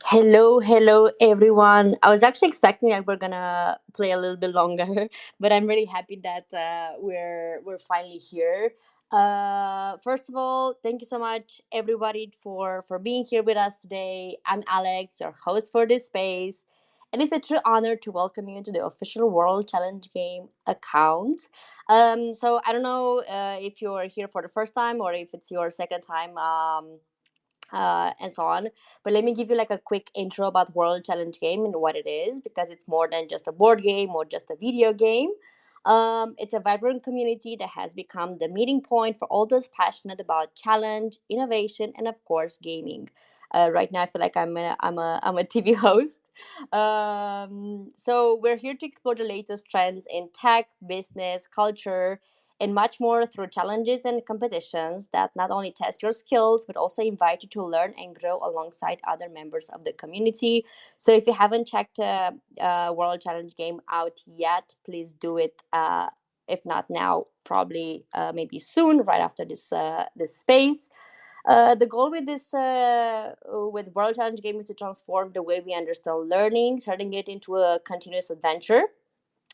Hello, everyone. I was actually expecting that we're gonna play a little bit longer, but I'm really happy that we're finally here. First of all, thank you so much, everybody, for being here with us today. I'm Alex, your host for this space, and it's a true honor to welcome you to the official World Challenge Game account. So I don't know if you're here for the first time or if it's your second time. And so on. But let me give you like a quick intro about World Challenge Game and what it is, because it's more than just a board game or just a video game. It's a vibrant community that has become the meeting point for all those passionate about challenge, innovation, and of course gaming. Right now, I feel like I'm a TV host. So we're here to explore the latest trends in tech, business, culture, and much more through challenges and competitions that not only test your skills but also invite you to learn and grow alongside other members of the community. So if you haven't checked World Challenge Game out yet, please do it. If not now, probably maybe soon, right after this space. The goal with this with World Challenge Game is to transform the way we understand learning, turning it into a continuous adventure.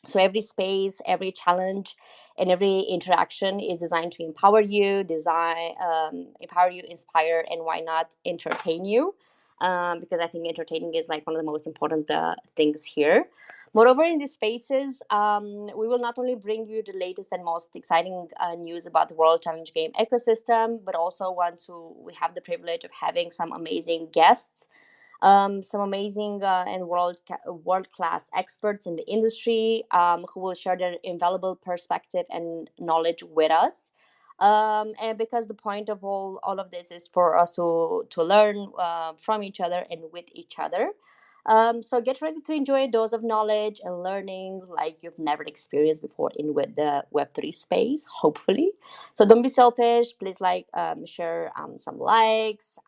So every space, every challenge, and every interaction is designed to empower you, inspire, and why not entertain you? Because I think entertaining is like one of the most important things here. Moreover, in these spaces, we will not only bring you the latest and most exciting news about the World Challenge Game ecosystem, but also we have the privilege of having some amazing guests, some amazing and world class experts in the industry, who will share their invaluable perspective and knowledge with us. And because the point of all of this is for us to learn from each other and with each other. So get ready to enjoy a dose of knowledge and learning like you've never experienced before in with the Web3 space, hopefully. So don't be selfish. Please share some likes,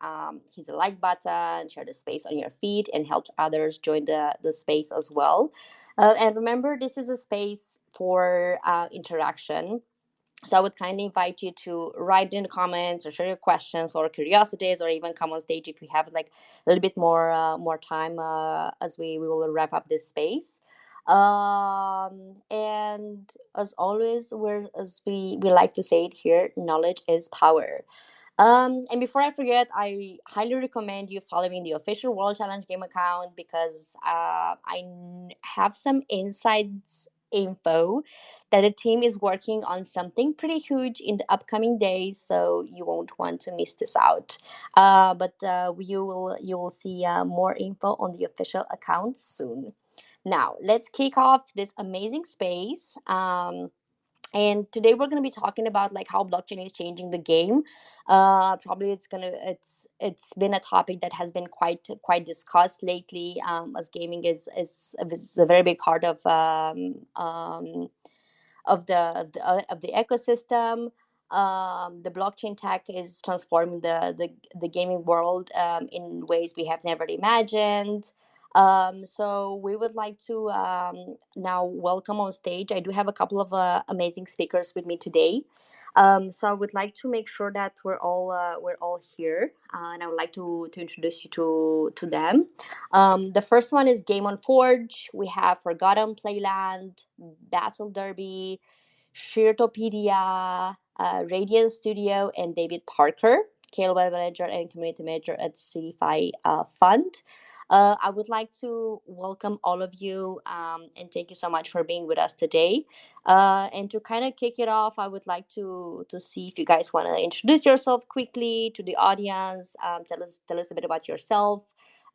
hit the like button, share the space on your feed, and helps others join the space as well. And remember, this is a space for interaction. So I would kindly invite you to write in the comments or share your questions or curiosities, or even come on stage if you have like a little bit more time as we will wrap up this space. And as always, we like to say it here, knowledge is power. And before I forget, I highly recommend you following the official World Challenge Game account, because have some insights info that the team is working on something pretty huge in the upcoming days, so you won't want to miss this out. But you will see more info on the official account soon. Now let's kick off this amazing space. And today we're going to be talking about like how blockchain is changing the game. Probably it's been a topic that has been quite discussed lately, as gaming is a very big part of the ecosystem. The blockchain tech is transforming the gaming world in ways we have never imagined. So we would like to now welcome on stage. I do have a couple of amazing speakers with me today. So I would like to make sure that we're all here, and I would like to introduce you to them. The first one is Game on Forge. We have Forgotten Playland, Battle Derby, Shirtopedia, Radiant Studio, and David Parker, KOL manager and community manager at CityFi Fund. I would like to welcome all of you, and thank you so much for being with us today. And to kind of kick it off, I would like to see if you guys want to introduce yourself quickly to the audience. Tell us a bit about yourself,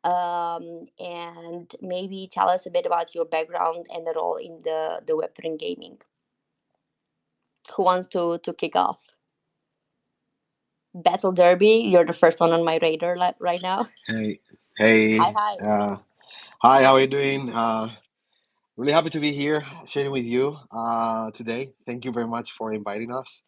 and maybe tell us a bit about your background and the role in the Web3 gaming. Who wants to kick off? Battle Derby, you're the first one on my radar right now. Hey, Hi, hey, hi. hi, how are you doing? Really happy to be here sharing with you today. Thank you very much for inviting us.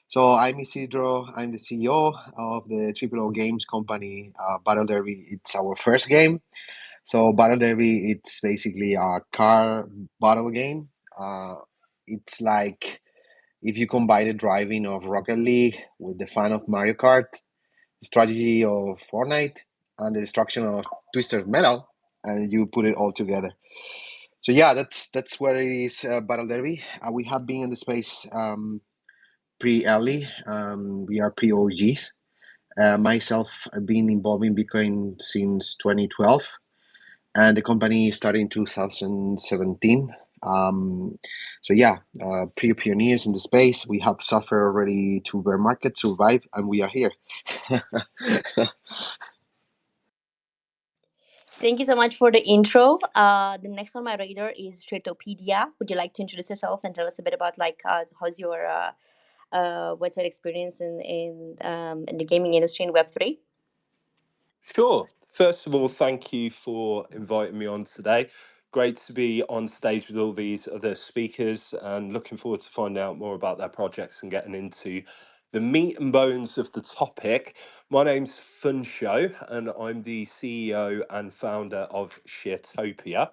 So, I'm Isidro, I'm the CEO of the Triple O Games company, Battle Derby. It's our first game. So, Battle Derby, it's basically a car battle game. Uh, it's like if you combine the driving of Rocket League with the fun of Mario Kart, strategy of Fortnite. and the destruction of Twisted Metal, and you put it all together. So yeah, that's what it is. Battle Derby. We have been in the space pretty early. We are pre OGs. Myself, I've been involved in Bitcoin since 2012, and the company started in 2017. So yeah, pre-pioneers in the space. We have suffered already to bear market, survive, and we are here. Thank you so much for the intro. The next on my radar is Stratopedia. Would you like to introduce yourself and tell us a bit about how's your what's your experience in the gaming industry in Web3? Sure. First of all, thank you for inviting me on today. Great to be on stage with all these other speakers and looking forward to finding out more about their projects and getting into the meat and bones of the topic. My name's Funshow and I'm the CEO and founder of Sharetopia.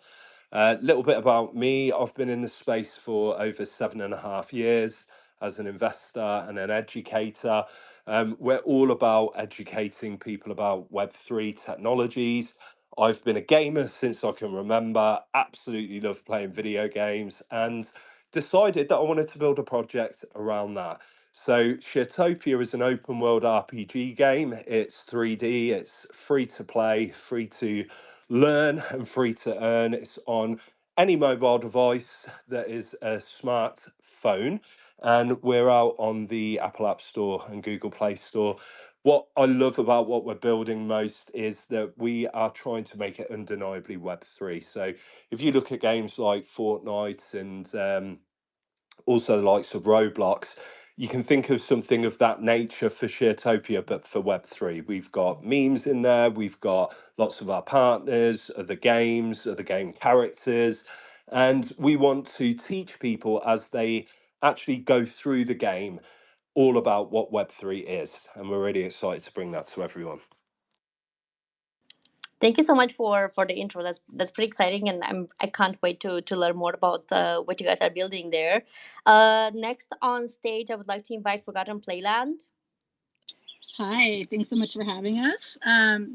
A little bit about me. I've been in the space for over 7.5 years as an investor and an educator. We're all about educating people about Web3 technologies. I've been a gamer since I can remember, absolutely love playing video games, and decided that I wanted to build a project around that. So, Sharetopia is an open world RPG game. It's 3D, it's free to play, free to learn, and free to earn. It's on any mobile device that is a smartphone, and we're out on the Apple App Store and Google Play Store. What I love about what we're building most is that we are trying to make it undeniably Web3. So if you look at games like Fortnite and also the likes of Roblox, you can think of something of that nature for Sharetopia, but for Web3. We've got memes in there, we've got lots of our partners, other games, other game characters, and we want to teach people as they actually go through the game all about what Web3 is. And we're really excited to bring that to everyone. Thank you so much for the intro. That's pretty exciting, and I can't wait to learn more about what you guys are building there. Next on stage, I would like to invite Forgotten Playland. Hi, thanks so much for having us.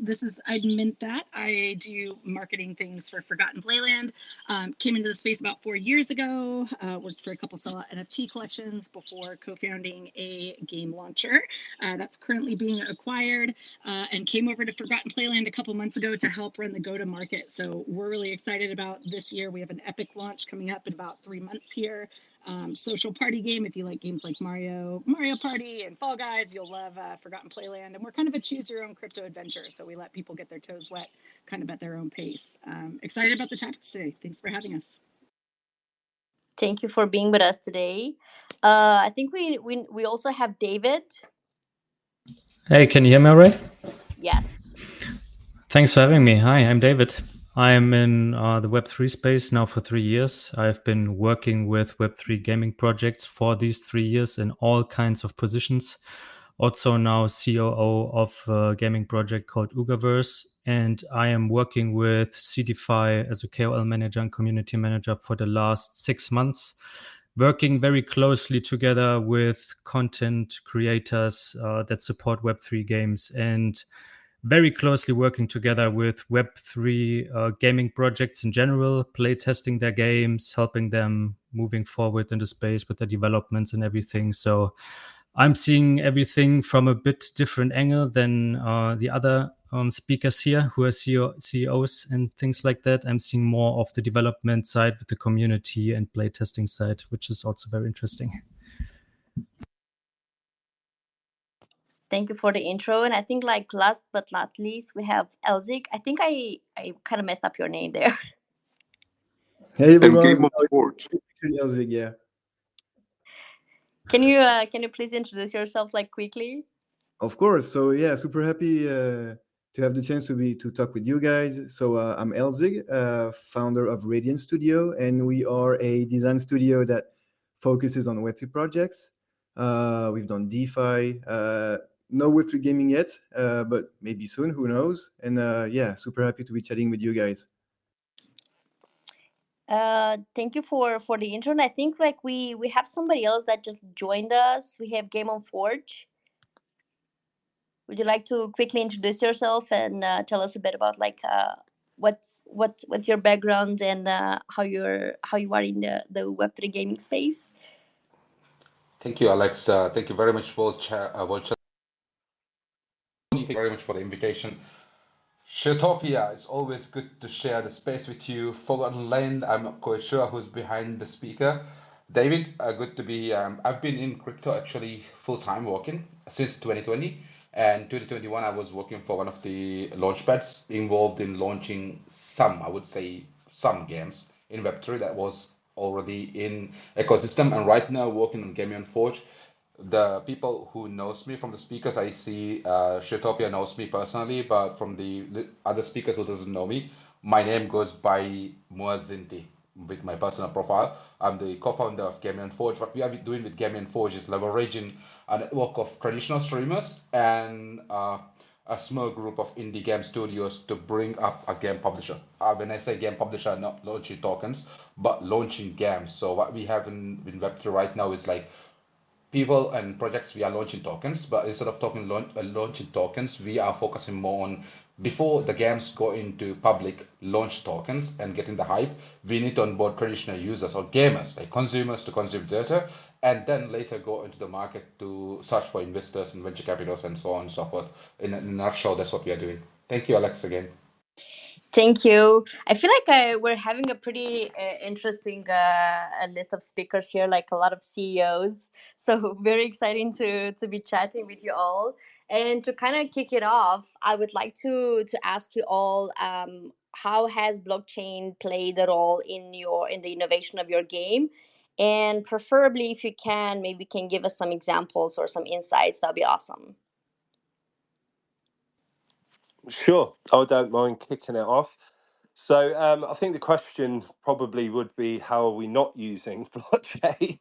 This is That. I do marketing things for Forgotten Playland. Came into the space about 4 years ago, worked for a couple sell NFT collections before co-founding a game launcher that's currently being acquired, and came over to Forgotten Playland a couple months ago to help run the go-to-market. So we're really excited about this year. We have an epic launch coming up in about 3 months here. Social party game. If you like games like Mario Party and Fall Guys, you'll love Forgotten Playland. And we're kind of a choose your own crypto adventure. So we let people get their toes wet kind of at their own pace. Excited about the topics today. Thanks for having us. Thank you for being with us today. I think we also have David. Hey, can you hear me all right? Yes. Thanks for having me. Hi, I'm David. I'm in the Web3 space now for 3 years. I've been working with Web3 gaming projects for these 3 years in all kinds of positions. Also now COO of a gaming project called Ugaverse. And I am working with CDFI as a KOL manager and community manager for the last 6 months, working very closely together with content creators that support Web3 games, and very closely working together with Web3 gaming projects in general, play testing their games, helping them moving forward in the space with the developments and everything. So I'm seeing everything from a bit different angle than the other speakers here who are CEOs and things like that. I'm seeing more of the development side with the community and play testing side, which is also very interesting. Thank you for the intro. And I think last but not least, we have Elzik. I think I kind of messed up your name there. Hey everyone. Game of Forge. Elzik, yeah. Can you please introduce yourself quickly? Of course. So yeah, super happy to have the chance to talk with you guys. So I'm Elzik, founder of Radiant Studio, and we are a design studio that focuses on Web3 projects. We've done DeFi, no Web3 gaming yet, but maybe soon, who knows? And yeah, super happy to be chatting with you guys. Thank you for the intro. And I think we have somebody else that just joined us. We have Game on Forge. would you like to quickly introduce yourself and tell us a bit about like what's your background and how you are in the Web3 gaming space? Thank you, Alex. Thank you very much for thank you very much for the invitation. Sharetopia, it's always good to share the space with you. Forgotten Land, I'm not quite sure who's behind the speaker. David, good to be. I've been in crypto actually full time working since 2020. And 2021, I was working for one of the launchpads involved in launching some, I would say, some games in Web3 that was already in ecosystem. And right now, working on Gamion Forge. The people who knows me from the speakers, I see Sharetopia knows me personally, but from the other speakers who doesn't know me, my name goes by Muazinti with my personal profile. I'm the co-founder of Gamion Forge. What we are doing with Gamion Forge is leveraging a network of traditional streamers and a small group of indie game studios to bring up a game publisher. When I say game publisher, not launching tokens, but launching games. So what we have in Web3 right now is like people and projects we are launching tokens, but instead of launching tokens, we are focusing more on before the games go into public launch tokens and getting the hype, we need to onboard traditional users or gamers, like consumers to consume data, and then later go into the market to search for investors and venture capitals and so on and so forth. In a nutshell, that's what we are doing. Thank you, Alex, again. Thank you. I feel like we're having a pretty interesting list of speakers here, like a lot of CEOs. So very exciting to be chatting with you all. And to kind of kick it off, I would like to ask you all, how has blockchain played a role in the innovation of your game? And preferably, if you can, maybe can give us some examples or some insights. That'd be awesome. Sure, I don't mind kicking it off. So I think the question probably would be, how are we not using blockchain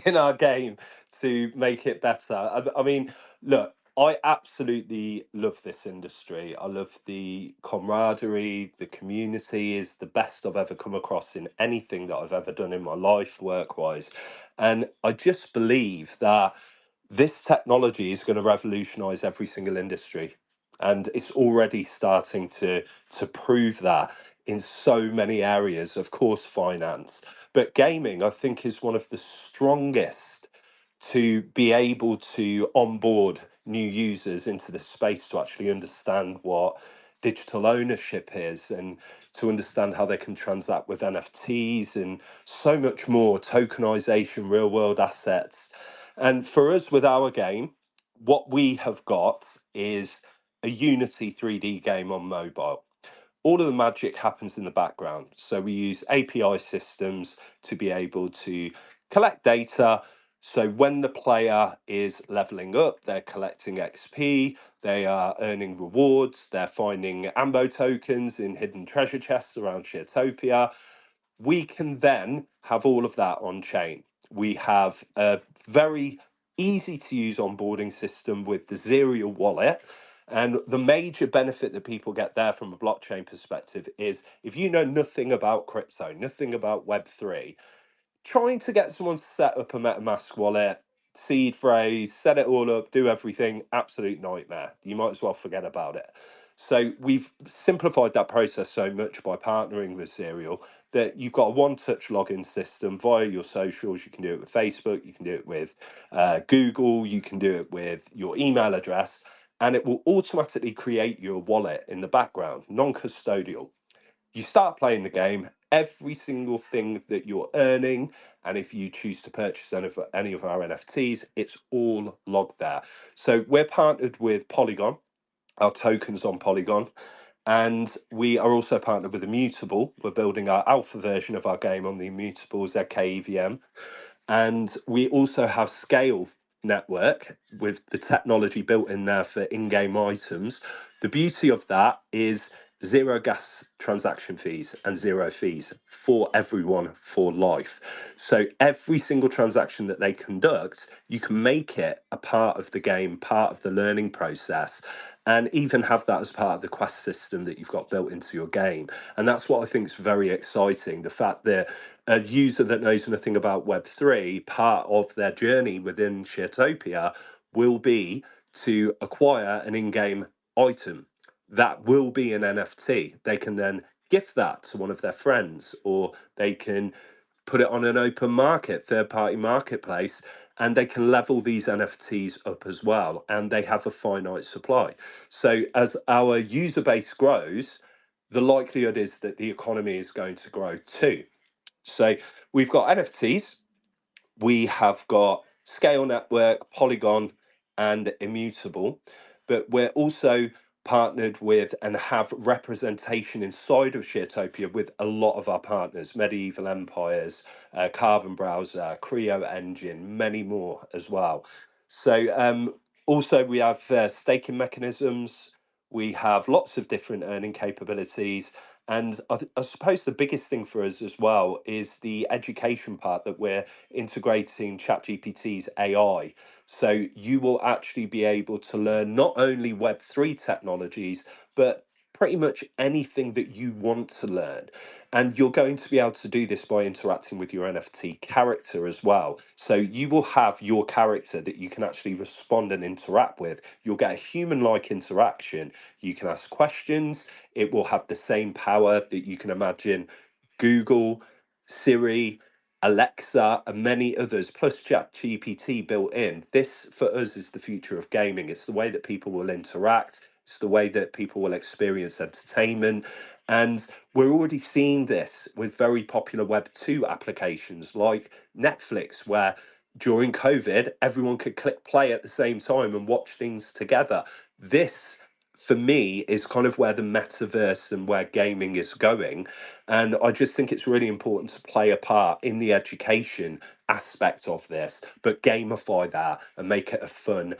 in our game to make it better? I mean, look, I absolutely love this industry. I love the camaraderie, the community is the best I've ever come across in anything that I've ever done in my life, work-wise. And I just believe that this technology is going to revolutionize every single industry. And it's already starting to prove that in so many areas, of course, finance. But gaming, I think, is one of the strongest to be able to onboard new users into the space to actually understand what digital ownership is and to understand how they can transact with NFTs and so much more, tokenization, real world assets. And for us with our game, what we have got is a Unity 3D game on mobile. All of the magic happens in the background. So we use API systems to be able to collect data. So when the player is leveling up, they're collecting XP, they are earning rewards, they're finding Ambo tokens in hidden treasure chests around Sharetopia. We can then have all of that on chain. We have a very easy to use onboarding system with the Xeria wallet. And the major benefit that people get there from a blockchain perspective is if you know nothing about crypto, nothing about Web3, trying to get someone to set up a MetaMask wallet, seed phrase, set it all up, do everything, absolute nightmare. You might as well forget about it. So we've simplified that process so much by partnering with Serial that you've got a one-touch login system via your socials. You can do it with Facebook, you can do it with Google, you can do it with your email address, and it will automatically create your wallet in the background, non-custodial. You start playing the game, every single thing that you're earning, and if you choose to purchase any of our NFTs, it's all logged there. So we're partnered with Polygon, our tokens on Polygon, and we are also partnered with Immutable. We're building our alpha version of our game on the Immutable ZK EVM. And we also have Scale Network with the technology built in there for in-game items. The beauty of that is zero gas transaction fees and zero fees for everyone for life. So every single transaction that they conduct, you can make it a part of the game, part of the learning process, and even have that as part of the quest system that you've got built into your game. And that's what I think is very exciting. The fact that a user that knows nothing about Web3, part of their journey within Sharetopia will be to acquire an in-game item. That will be an NFT. They can then gift that to one of their friends, or they can put it on an open market, third-party marketplace, and they can level these NFTs up as well, and they have a finite supply. So as our user base grows, the likelihood is that the economy is going to grow too. So we've got NFTs, we have got Scale Network, Polygon, and Immutable, but we're also partnered with and have representation inside of Sharetopia with a lot of our partners, Medieval Empires, Carbon Browser, Creo Engine, many more as well. So also we have staking mechanisms, we have lots of different earning capabilities, and I suppose the biggest thing for us as well is the education part that we're integrating ChatGPT's AI. So you will actually be able to learn not only Web3 technologies, but pretty much anything that you want to learn. And you're going to be able to do this by interacting with your NFT character as well. So you will have your character that you can actually respond and interact with. You'll get a human-like interaction. You can ask questions. It will have the same power that you can imagine Google, Siri, Alexa, and many others, plus ChatGPT built in. This, for us, is the future of gaming. It's the way that people will interact. It's the way that people will experience entertainment. And we're already seeing this with very popular Web2 applications like Netflix, where during COVID, everyone could click play at the same time and watch things together. This, for me, is kind of where the metaverse and where gaming is going. And I just think it's really important to play a part in the education aspect of this, but gamify that and make it a fun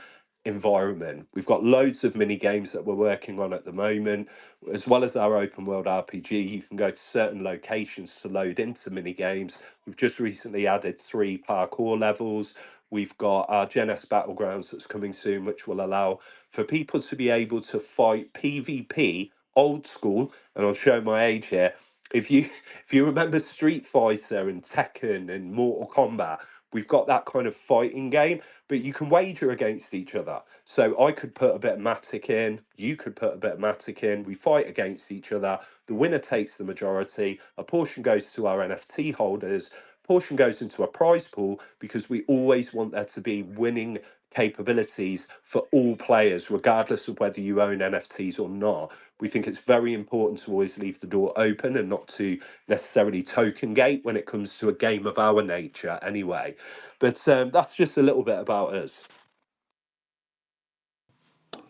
environment. We've got loads of mini games that we're working on at the moment, as well as our open world RPG. You can go to certain locations to load into mini games. We've just recently added 3 parkour levels. We've got our Gen S Battlegrounds that's coming soon, which will allow for people to be able to fight PvP old school. And I'll show my age here. If you remember Street Fighter and Tekken and Mortal Kombat, we've got that kind of fighting game, but you can wager against each other. So I could put a bit of Matic in, you could put a bit of Matic in, we fight against each other, the winner takes the majority, a portion goes to our NFT holders, portion goes into a prize pool, because we always want there to be winning capabilities for all players, regardless of whether you own NFTs or not. We think it's very important to always leave the door open and not to necessarily token gate when it comes to a game of our nature anyway. But that's just a little bit about us.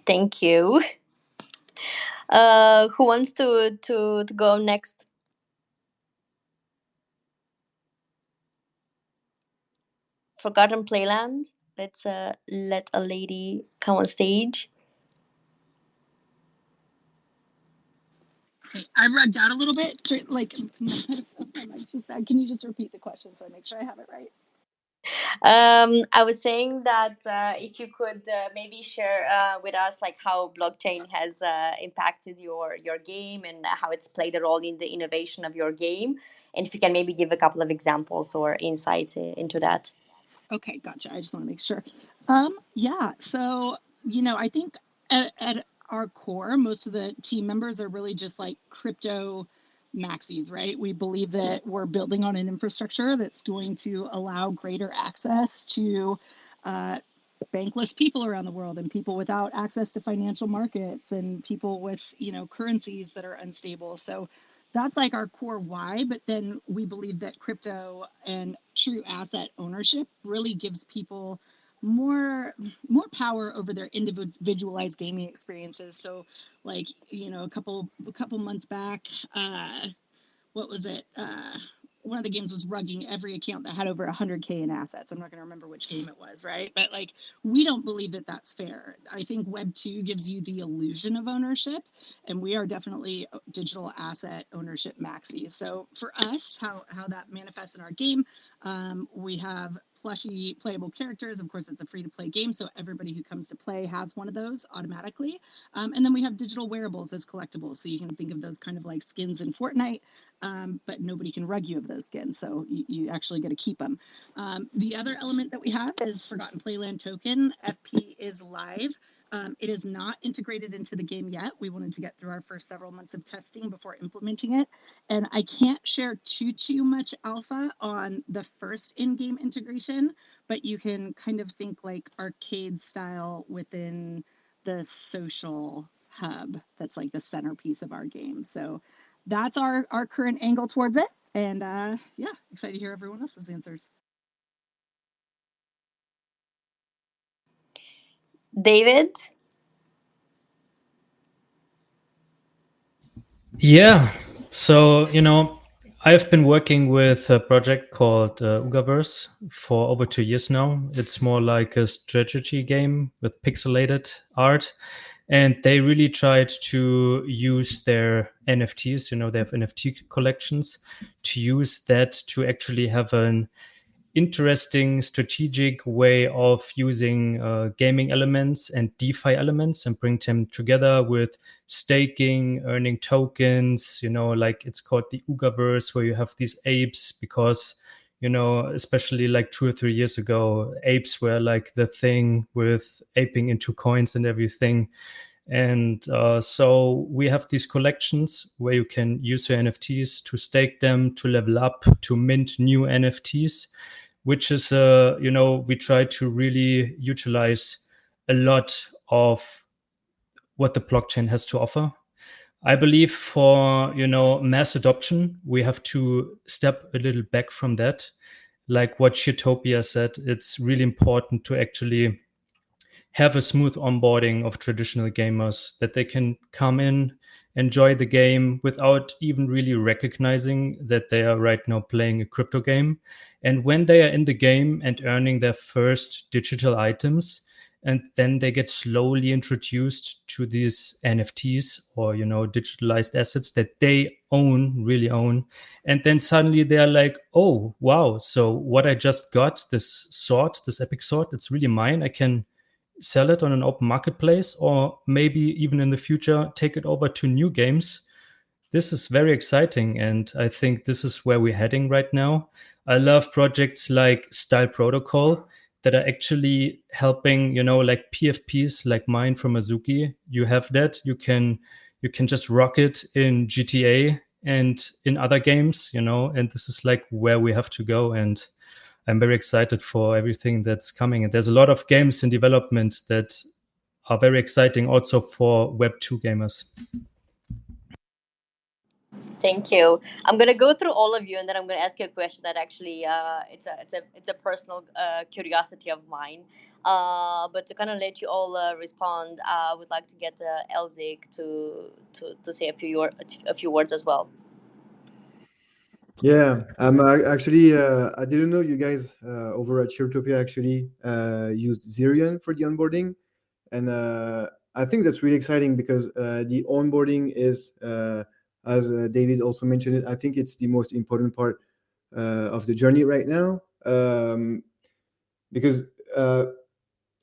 Thank you. Who wants to go next? Forgotten Playland. Let's let a lady come on stage. Okay, I rugged out a little bit. Like, it's just bad. Can you just repeat the question so I make sure I have it right? I was saying that if you could maybe share with us like how blockchain has impacted your game and how it's played a role in the innovation of your game, and if you can maybe give a couple of examples or insights into that. Okay, gotcha. I just want to make sure. Yeah, so I think at our core, most of the team members are really just like crypto maxis, right? We believe that we're building on an infrastructure that's going to allow greater access to bankless people around the world, and people without access to financial markets, and people with currencies that are unstable. So that's like our core why. But then we believe that crypto and true asset ownership really gives people more power over their individualized gaming experiences. So like a couple months back, what was it, one of the games was rugging every account that had over 100K in assets. I'm not going to remember which game it was, right? But like, we don't believe that that's fair. I think Web 2 gives you the illusion of ownership, and we are definitely digital asset ownership maxis. So for us, how that manifests in our game, we have plushy playable characters. Of course, it's a free-to-play game, so everybody who comes to play has one of those automatically. And then we have digital wearables as collectibles, so you can think of those kind of like skins in Fortnite, but nobody can rug you of those skins, so you actually get to keep them. The other element that we have is Forgotten Playland Token. FP is live. It is not integrated into the game yet. We wanted to get through our first several months of testing before implementing it. And I can't share too much alpha on the first in-game integration, but you can kind of think like arcade style within the social hub. That's like the centerpiece of our game. So that's our current angle towards it. And yeah, excited to hear everyone else's answers. David? Yeah. So, I've been working with a project called Ugaverse for over 2 years now. It's more like a strategy game with pixelated art. And they really tried to use their NFTs, they have NFT collections, to use that to actually have an interesting strategic way of using gaming elements and DeFi elements and bring them together with staking, earning tokens, like it's called the Ugaverse, where you have these apes because, especially like 2 or 3 years ago, apes were like the thing with aping into coins and everything. And so we have these collections where you can use your NFTs to stake them, to level up, to mint new NFTs, which is, we try to really utilize a lot of what the blockchain has to offer. I believe for, mass adoption, we have to step a little back from that. Like what Shitopia said, it's really important to actually have a smooth onboarding of traditional gamers, that they can come in, enjoy the game without even really recognizing that they are right now playing a crypto game. And when they are in the game and earning their first digital items, and then they get slowly introduced to these NFTs or, digitalized assets that they really own. And then suddenly they're like, oh, wow. So what I just got, this sword, this epic sword, it's really mine. I can sell it on an open marketplace, or maybe even in the future, take it over to new games. This is very exciting. And I think this is where we're heading right now. I love projects like Style Protocol that are actually helping, like PFPs like mine from Azuki. You have that. You can just rock it in GTA and in other games, and this is like where we have to go. And I'm very excited for everything that's coming. And there's a lot of games in development that are very exciting also for Web 2 gamers. Thank you. I'm gonna go through all of you, and then I'm gonna ask you a question that actually it's a personal curiosity of mine. But to kind of let you all respond, I would like to get Elzig to say a few words as well. Yeah, I'm actually, I didn't know you guys over at Sharetopia actually used Zerion for the onboarding. And I think that's really exciting because the onboarding is, as David also mentioned it, I think it's the most important part of the journey right now. Because,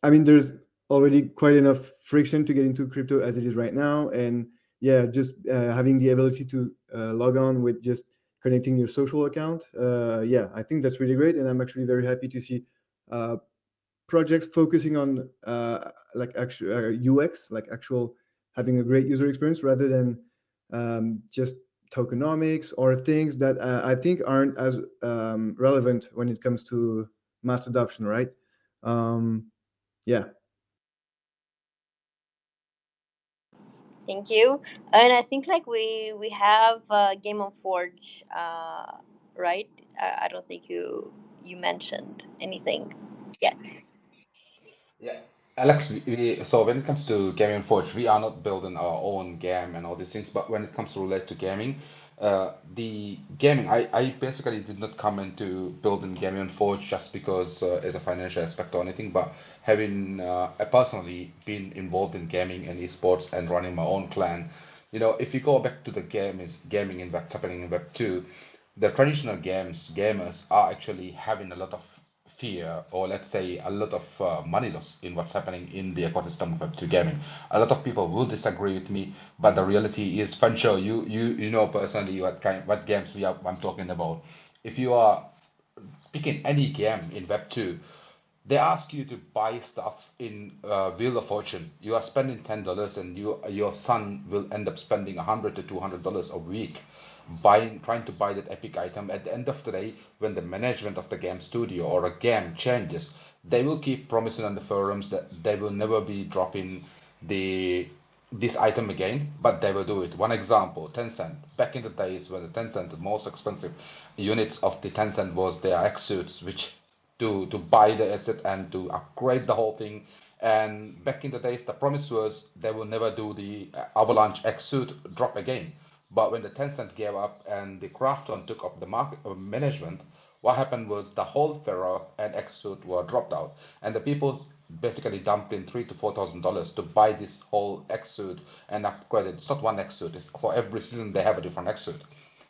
there's already quite enough friction to get into crypto as it is right now. And yeah, just having the ability to log on with just connecting your social account. Yeah, I think that's really great. And I'm actually very happy to see projects focusing on like actual UX, like actual having a great user experience rather than just tokenomics or things that I think aren't as relevant when it comes to mass adoption, right? Yeah. Thank you. And I think like we have Game on Forge, right? I don't think you mentioned anything yet. Yeah, Alex, so when it comes to Gaming Forge, we are not building our own game and all these things, but when it comes to relate to gaming, the gaming, I basically did not come into building Gaming Forge just because as a financial aspect or anything, but having I personally been involved in gaming and esports and running my own clan. If you go back to the gaming in what's happening in Web 2, the traditional gamers are actually having a lot of fear, or let's say a lot of money loss in what's happening in the ecosystem of Web2 gaming. A lot of people will disagree with me, but the reality is, Fancho, you know personally what games I'm talking about. If you are picking any game in Web2, they ask you to buy stuff in Wheel of Fortune. You are spending $10, and your son will end up spending $100 to $200 a week trying to buy that epic item. At the end of the day, when the management of the game studio or a game changes, they will keep promising on the forums that they will never be dropping this item again, but they will do it. One example, Tencent. Back in the days when the Tencent, the most expensive units of the Tencent was their X suits, which to buy the asset and to upgrade the whole thing. And back in the days, the promise was they will never do the Avalanche X suit drop again. But when the Tencent gave up and the Krafton took up the market management, what happened was the whole Pharaoh and X suit were dropped out, and the people basically dumped in $3,000 to $4,000 to buy this whole X suit and upgrade it. It's not one X suit; it's for every season they have a different X suit,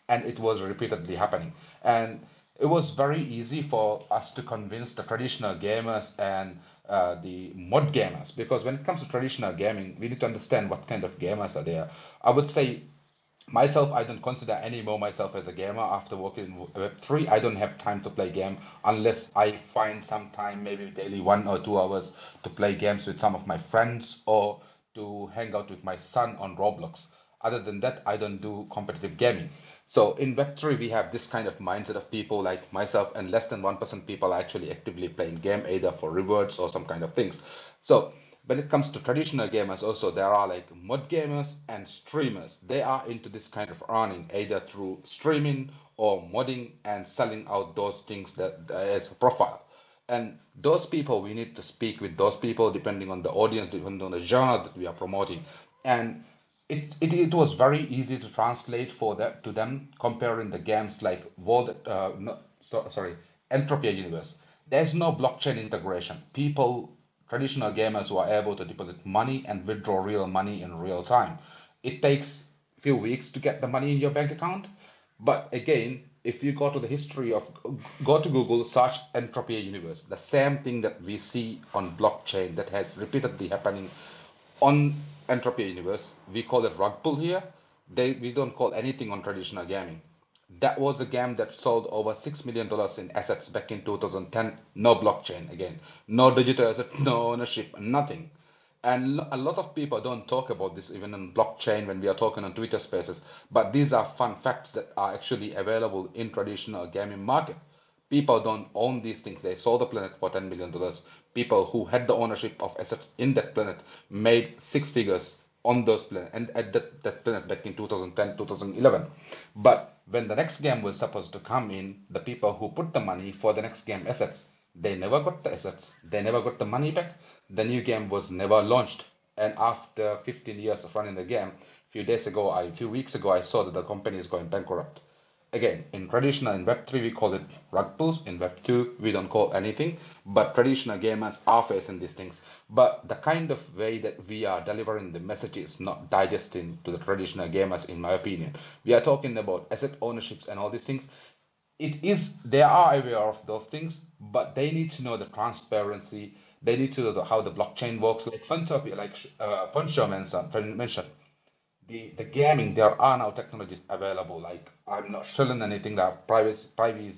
and it was repeatedly happening. And it was very easy for us to convince the traditional gamers and the mod gamers, because when it comes to traditional gaming, we need to understand what kind of gamers are there. I would say myself, I don't consider anymore myself as a gamer after working in Web3. I don't have time to play game unless I find some time, maybe daily 1 or 2 hours, to play games with some of my friends or to hang out with my son on Roblox. Other than that, I don't do competitive gaming. So in Web3, we have this kind of mindset of people like myself, and less than 1% people are actually actively playing game, either for rewards or some kind of things. So when it comes to traditional gamers, also there are like mod gamers and streamers. They are into this kind of earning, either through streaming or modding and selling out those things that as a profile. And those people, we need to speak with those people depending on the audience, depending on the genre that we are promoting. And it was very easy to translate for that to them, comparing the games like no, sorry, Entropia Universe. There's no blockchain integration. Traditional gamers who are able to deposit money and withdraw real money in real time. It takes a few weeks to get the money in your bank account. But again, if you go to the history of, go to Google, search Entropia Universe, the same thing that we see on blockchain that has repeatedly happening on Entropia Universe, we call it rug pull here. We don't call anything on traditional gaming. That was a game that sold over $6 million in assets back in 2010. No blockchain again, no digital asset, no ownership, nothing. And a lot of people don't talk about this even on blockchain when we are talking on Twitter Spaces. But these are fun facts that are actually available in traditional gaming market. People don't own these things. They sold the planet for $10 million. People who had the ownership of assets in that planet made six figures on those planet and at that planet back in 2010, 2011. But when the next game was supposed to come in, the people who put the money for the next game assets, they never got the assets. They never got the money back. The new game was never launched. And after 15 years of running the game, a few weeks ago, I saw that the company is going bankrupt. Again, in traditional, in Web3, we call it rug pulls. In Web2, we don't call anything, but traditional gamers are facing these things. But the kind of way that we are delivering the message is not digesting to the traditional gamers, in my opinion. We are talking about asset ownerships and all these things. They are aware of those things, but they need to know the transparency. They need to know how the blockchain works. Like Funtopia, like Funcho mentioned, the gaming, there are now technologies available. Like I'm not showing anything, that privacy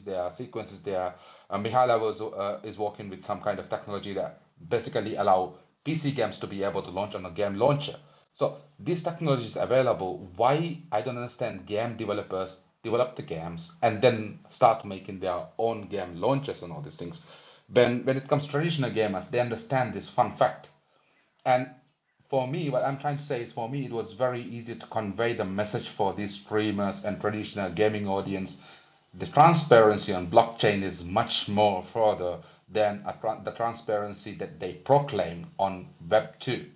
there, sequences there. Mihaila is working with some kind of technology that basically allow PC games to be able to launch on a game launcher. So this technology is available. Why, I don't understand, game developers develop the games and then start making their own game launches and all these things. When it comes to traditional gamers, they understand this fun fact. And for me, what I'm trying to say is, for me, it was very easy to convey the message for these streamers and traditional gaming audience. The transparency on blockchain is much more further than the transparency that they proclaim on Web2.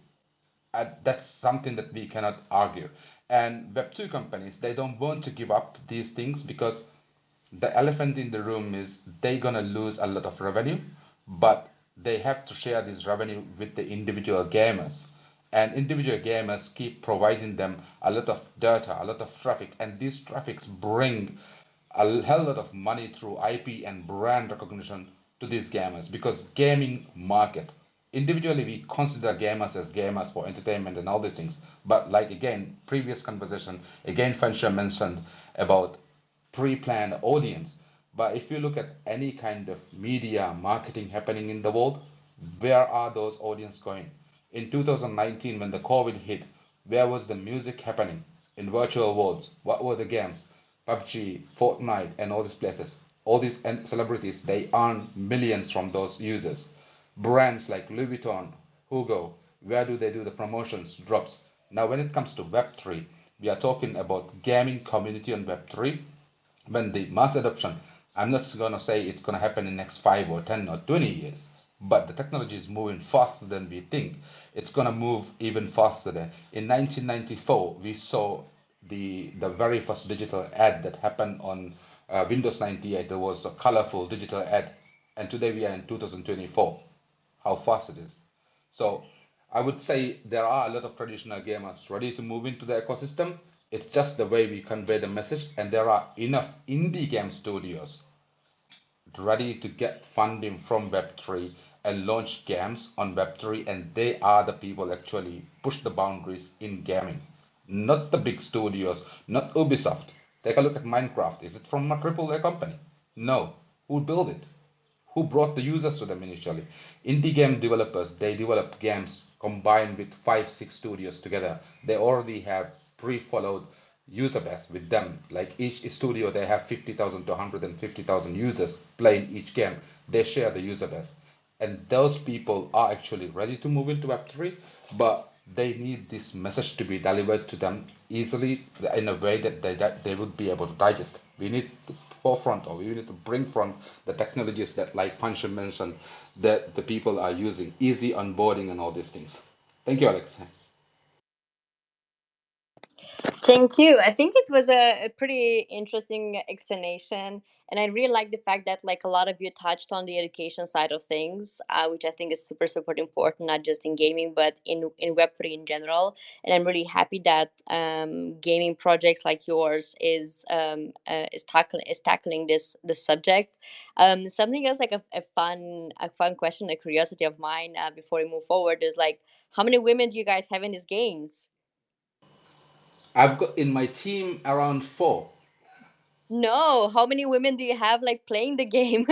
That's something that we cannot argue. And Web2 companies, they don't want to give up these things, because the elephant in the room is they're gonna lose a lot of revenue, but they have to share this revenue with the individual gamers. And individual gamers keep providing them a lot of data, a lot of traffic, and these traffics bring a hell lot of money through IP and brand recognition to these gamers because gaming market. Individually, we consider gamers as gamers for entertainment and all these things. But like again, previous conversation, again, Fansha mentioned about pre-planned audience. But if you look at any kind of media marketing happening in the world, where are those audience going? In 2019, when the COVID hit, where was the music happening? In virtual worlds, what were the games? PUBG, Fortnite, and all these places. All these celebrities, they earn millions from those users. Brands like Louis Vuitton, Hugo, where do they do the promotions, drops? Now, when it comes to Web3, we are talking about gaming community on Web3. When the mass adoption, I'm not going to say it's going to happen in next 5 or 10 or 20 years, but the technology is moving faster than we think. It's going to move even faster than in 1994 we saw the very first digital ad that happened on Windows 98. There was a colorful digital ad, and today we are in 2024. How fast it is. So I would say there are a lot of traditional gamers ready to move into the ecosystem. It's just the way we convey the message, and there are enough indie game studios ready to get funding from Web3 and launch games on Web3, and they are the people actually push the boundaries in gaming, not the big studios, not Ubisoft. Take a look at Minecraft. Is it from a AAA company? No. Who built it? Who brought the users to them initially? Indie game developers, they develop games combined with 5, 6 studios together. They already have pre-followed user base with them. Like each studio, they have 50,000 to 150,000 users playing each game. They share the user base. And those people are actually ready to move into Web3, but they need this message to be delivered to them easily in a way that they would be able to digest. We need to forefront, or we need to bring front the technologies that, like Pancho mentioned, that the people are using, easy onboarding and all these things. Thank you, Alex. Thank you. I think it was a pretty interesting explanation, and I really like the fact that like a lot of you touched on the education side of things, which I think is super super important, not just in gaming but in Web3 in general. And I'm really happy that gaming projects like yours is tackling this subject. Something else like a fun question, a curiosity of mine before we move forward is like, how many women do you guys have in these games? I've got in my team around 4. No, how many women do you have like playing the game?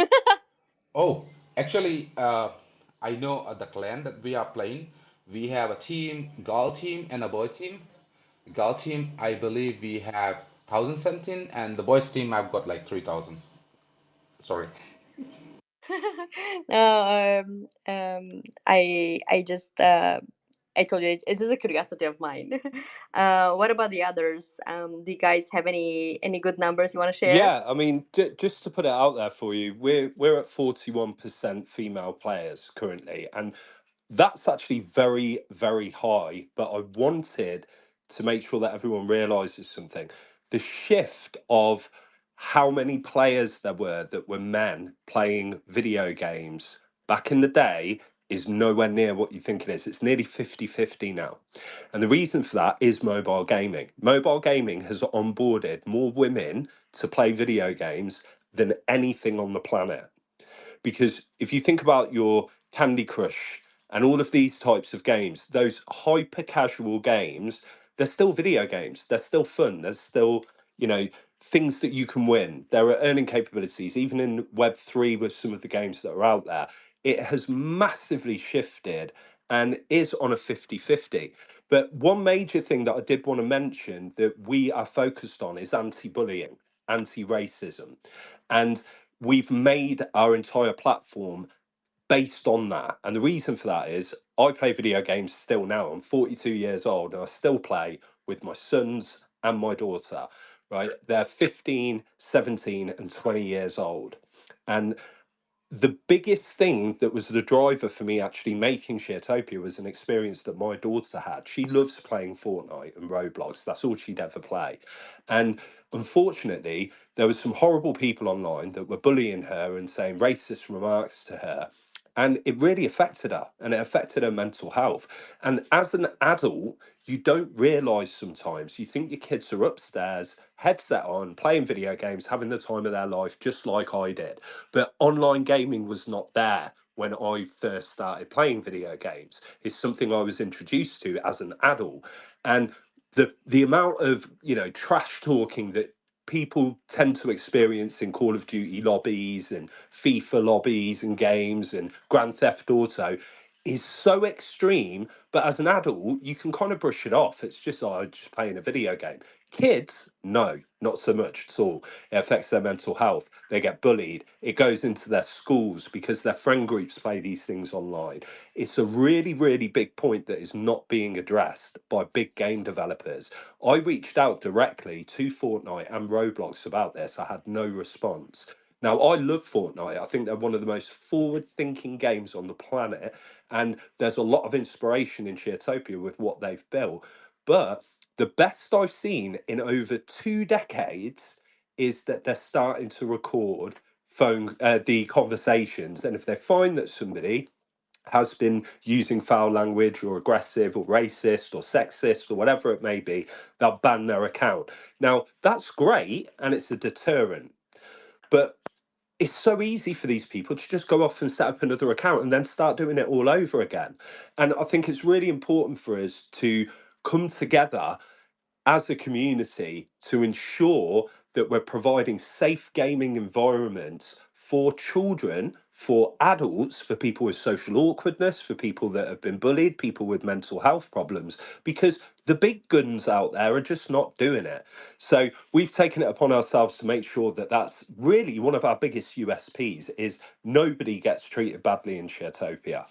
Oh, actually, I know the clan that we are playing. We have a team, girl team, and a boy team. Girl team, I believe we have 1,000 something, and the boys team, I've got like 3,000. Sorry. No, I just I told you it's just a curiosity of mine. What about the others? Do you guys have any good numbers you want to share? Yeah, I mean, just to put it out there for you, we're at 41% female players currently, and that's actually very, very high. But I wanted to make sure that everyone realizes something. The shift of how many players there were that were men playing video games back in the day is nowhere near what you think it is. It's nearly 50-50 now. And the reason for that is mobile gaming. Mobile gaming has onboarded more women to play video games than anything on the planet. Because if you think about your Candy Crush and all of these types of games, those hyper casual games, they're still video games. They're still fun. There's still, you know, things that you can win. There are earning capabilities, even in Web3 with some of the games that are out there. It has massively shifted and is on a 50-50. But one major thing that I did want to mention that we are focused on is anti-bullying, anti-racism. And we've made our entire platform based on that. And the reason for that is I play video games still now. I'm 42 years old and I still play with my sons and my daughter, right? They're 15, 17, and 20 years old. And the biggest thing that was the driver for me actually making Sharetopia was an experience that my daughter had. She loves playing Fortnite and Roblox. That's all she'd ever play. And unfortunately, there were some horrible people online that were bullying her and saying racist remarks to her. And it really affected her, and it affected her mental health. And as an adult, you don't realize sometimes, you think your kids are upstairs, headset on, playing video games, having the time of their life, just like I did. But online gaming was not there when I first started playing video games. It's something I was introduced to as an adult. And the amount of, trash talking that people tend to experience in Call of Duty lobbies and FIFA lobbies and games and Grand Theft Auto is so extreme. But as an adult, you can kind of brush it off. It's just, oh, I'm just playing a video game. Kids, no, not so much at all. It affects their mental health. They get bullied. It goes into their schools because their friend groups play these things online. It's a really, really big point that is not being addressed by big game developers. I reached out directly to Fortnite and Roblox about this. I had no response. Now, I love Fortnite. I think they're one of the most forward thinking games on the planet. And there's a lot of inspiration in Sheertopia with what they've built. But the best I've seen in over 2 decades is that they're starting to record the conversations. And if they find that somebody has been using foul language or aggressive or racist or sexist or whatever it may be, they'll ban their account. Now, that's great and it's a deterrent. But it's so easy for these people to just go off and set up another account and then start doing it all over again. And I think it's really important for us to come together as a community to ensure that we're providing safe gaming environments for children, for adults, for people with social awkwardness, for people that have been bullied, people with mental health problems, because the big guns out there are just not doing it. So we've taken it upon ourselves to make sure that that's really one of our biggest USPs is nobody gets treated badly in Sharetopia.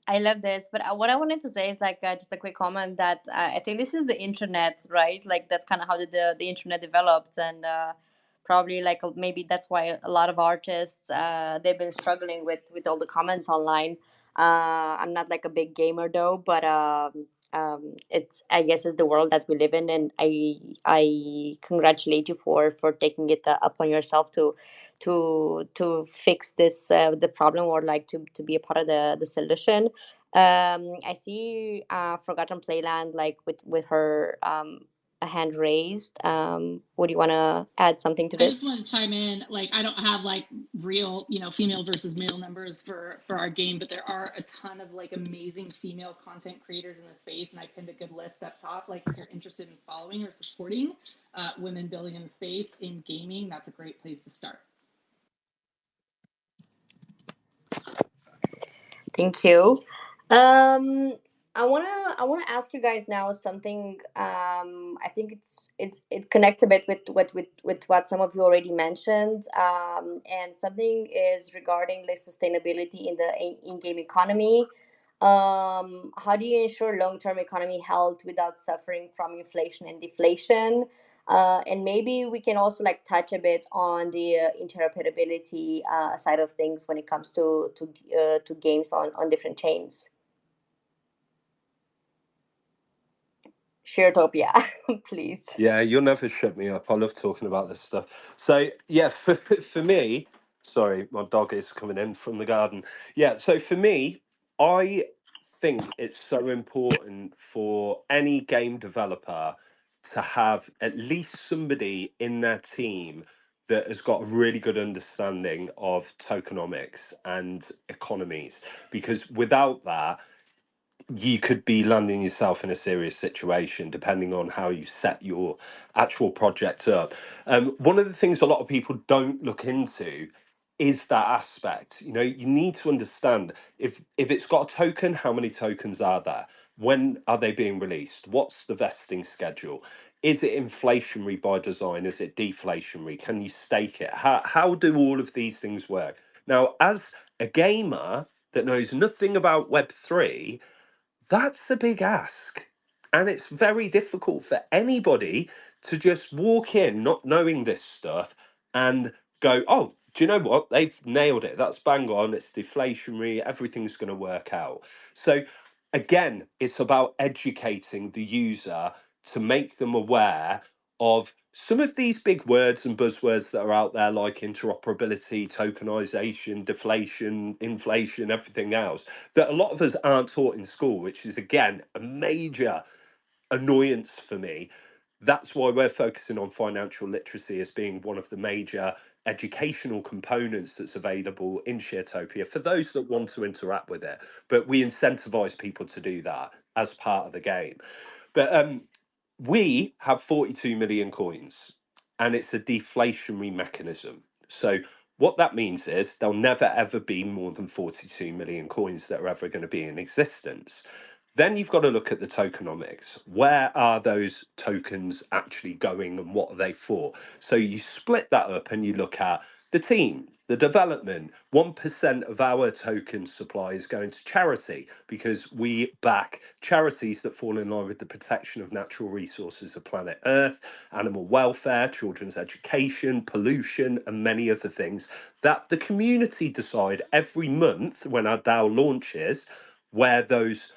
I love this, but what I wanted to say is like just a quick comment that I think this is the internet, right? Like that's kind of how the internet developed, and probably like maybe that's why a lot of artists they've been struggling with all the comments online. I'm not like a big gamer though, but it's I guess it's the world that we live in, and I congratulate you for taking it upon yourself to fix this the problem, or like to be a part of the solution. I see Forgotten Playland like with her a hand raised. Would you want to add something to I just this? want to chime in. Like, I don't have like real, female versus male numbers for our game, but there are a ton of like amazing female content creators in the space, and I pinned a good list up top. Like, if you're interested in following or supporting women building in the space in gaming, that's a great place to start. Thank you. I wanna ask you guys now something. I think it connects a bit with what some of you already mentioned. And something is regarding like sustainability in the in-game economy. How do you ensure long-term economy health without suffering from inflation and deflation? And maybe we can also like touch a bit on the interoperability side of things when it comes to games on different chains. Sharetopia, please. Yeah, you'll never shut me up. I love talking about this stuff. So, yeah, for me, sorry, my dog is coming in from the garden. Yeah, so for me, I think it's so important for any game developer to have at least somebody in their team that has got a really good understanding of tokenomics and economies, because without that, you could be landing yourself in a serious situation depending on how you set your actual project up. One of the things a lot of people don't look into is that aspect. You need to understand if it's got a token, how many tokens are there? When are they being released? What's the vesting schedule? Is it inflationary by design? Is it deflationary? Can you stake it? How do all of these things work? Now, as a gamer that knows nothing about Web3, that's a big ask. And it's very difficult for anybody to just walk in not knowing this stuff and go, oh, do you know what? They've nailed it. That's bang on. It's deflationary. Everything's going to work out. So, again, it's about educating the user to make them aware of some of these big words and buzzwords that are out there, like interoperability, tokenization, deflation, inflation, everything else, that a lot of us aren't taught in school, which is, again, a major annoyance for me. That's why we're focusing on financial literacy as being one of the major educational components that's available in Sharetopia for those that want to interact with it. But we incentivize people to do that as part of the game. But we have 42 million coins, and it's a deflationary mechanism. So what that means is there'll never ever be more than 42 million coins that are ever going to be in existence. Then you've got to look at the tokenomics. Where are those tokens actually going and what are they for? So you split that up and you look at the team, the development. 1% of our token supply is going to charity because we back charities that fall in line with the protection of natural resources of planet Earth, animal welfare, children's education, pollution, and many other things that the community decide every month when our DAO launches where those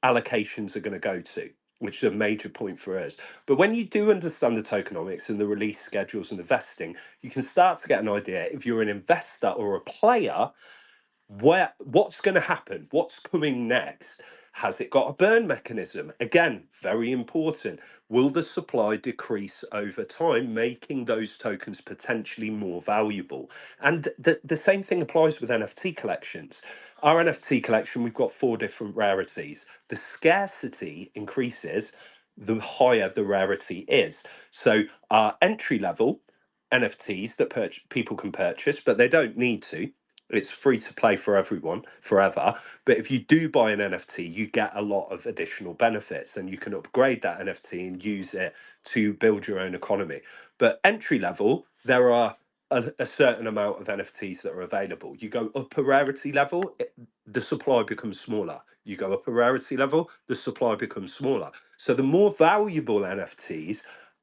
allocations are going to go to, which is a major point for us. But when you do understand the tokenomics and the release schedules and the vesting, you can start to get an idea if you're an investor or a player, what's going to happen, what's coming next. Has it got a burn mechanism? Again, very important. Will the supply decrease over time, making those tokens potentially more valuable? And the same thing applies with NFT collections. Our NFT collection, we've got 4 different rarities. The scarcity increases the higher the rarity is. So our entry level NFTs that people can purchase, but they don't need to. It's free to play for everyone forever. But if you do buy an NFT, you get a lot of additional benefits and you can upgrade that NFT and use it to build your own economy. But entry level, there are a certain amount of NFTs that are available. You go up a rarity level, the supply becomes smaller. You go up a rarity level, the supply becomes smaller. So the more valuable NFTs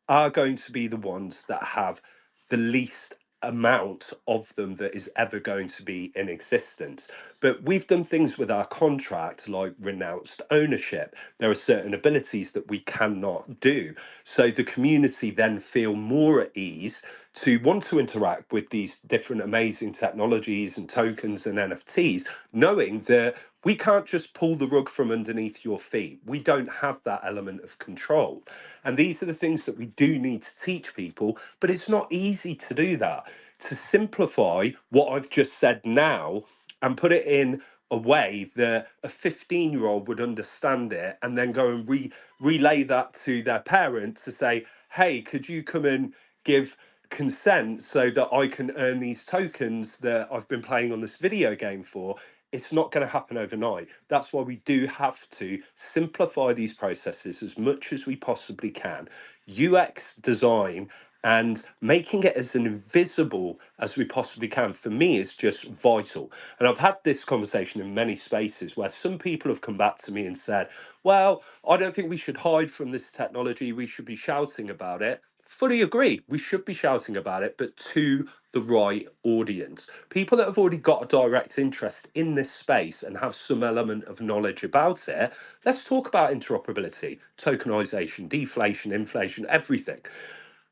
are going to be the ones that have the least amount of them that is ever going to be in existence. But we've done things with our contract like renounced ownership. There are certain abilities that we cannot do. So the community then feel more at ease to want to interact with these different amazing technologies and tokens and NFTs, knowing that we can't just pull the rug from underneath your feet. We don't have that element of control. And these are the things that we do need to teach people, but it's not easy to do that. To simplify what I've just said now and put it in a way that a 15-year-old would understand it and then go and relay that to their parents to say, hey, could you come and give consent so that I can earn these tokens that I've been playing on this video game for? It's not going to happen overnight. That's why we do have to simplify these processes as much as we possibly can. UX design and making it as invisible as we possibly can, for me, is just vital. And I've had this conversation in many spaces where some people have come back to me and said, well, I don't think we should hide from this technology. We should be shouting about it. Fully agree. We should be shouting about it, but to the right audience. People that have already got a direct interest in this space and have some element of knowledge about it. Let's talk about interoperability, tokenization, deflation, inflation, everything.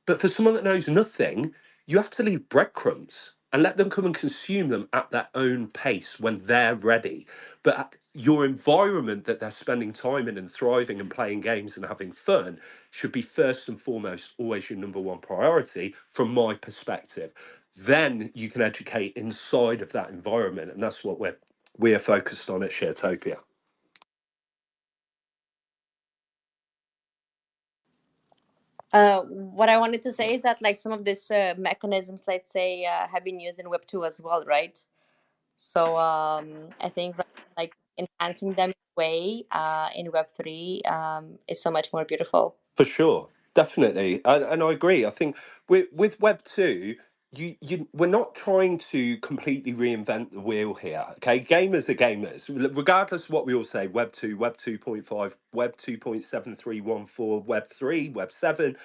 But for someone that knows nothing, you have to leave breadcrumbs and let them come and consume them at their own pace when they're ready. But your environment that they're spending time in and thriving and playing games and having fun should be first and foremost always your number one priority from my perspective. Then you can educate inside of that environment, and that's what we're focused on at Sharetopia. What I wanted to say is that like some of these mechanisms, let's say, have been used in Web 2 as well, right? So I think like enhancing them way in Web 3 is so much more beautiful. For sure, definitely, and I agree. I think with Web 2, we're not trying to completely reinvent the wheel here. Okay, gamers are gamers, regardless of what we all say. Web 2, Web 2.5, Web 2.7314, Web 3, Web 7.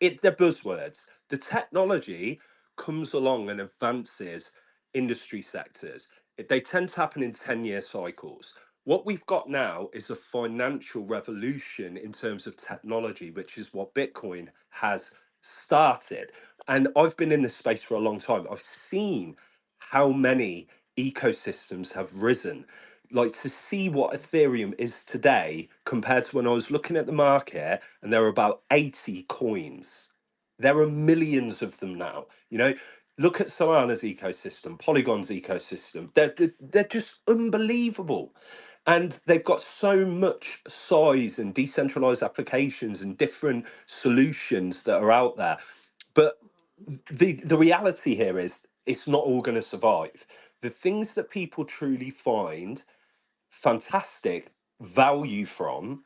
They're buzzwords. The technology comes along and advances industry sectors. They tend to happen in 10-year cycles. What we've got now is a financial revolution in terms of technology, which is what Bitcoin has started. And I've been in this space for a long time. I've seen how many ecosystems have risen. Like, to see what Ethereum is today compared to when I was looking at the market and there were about 80 coins. There are millions of them now. You know, look at Solana's ecosystem, Polygon's ecosystem. They're just unbelievable. And they've got so much size and decentralized applications and different solutions that are out there. But the reality here is it's not all going to survive. The things that people truly find fantastic value from,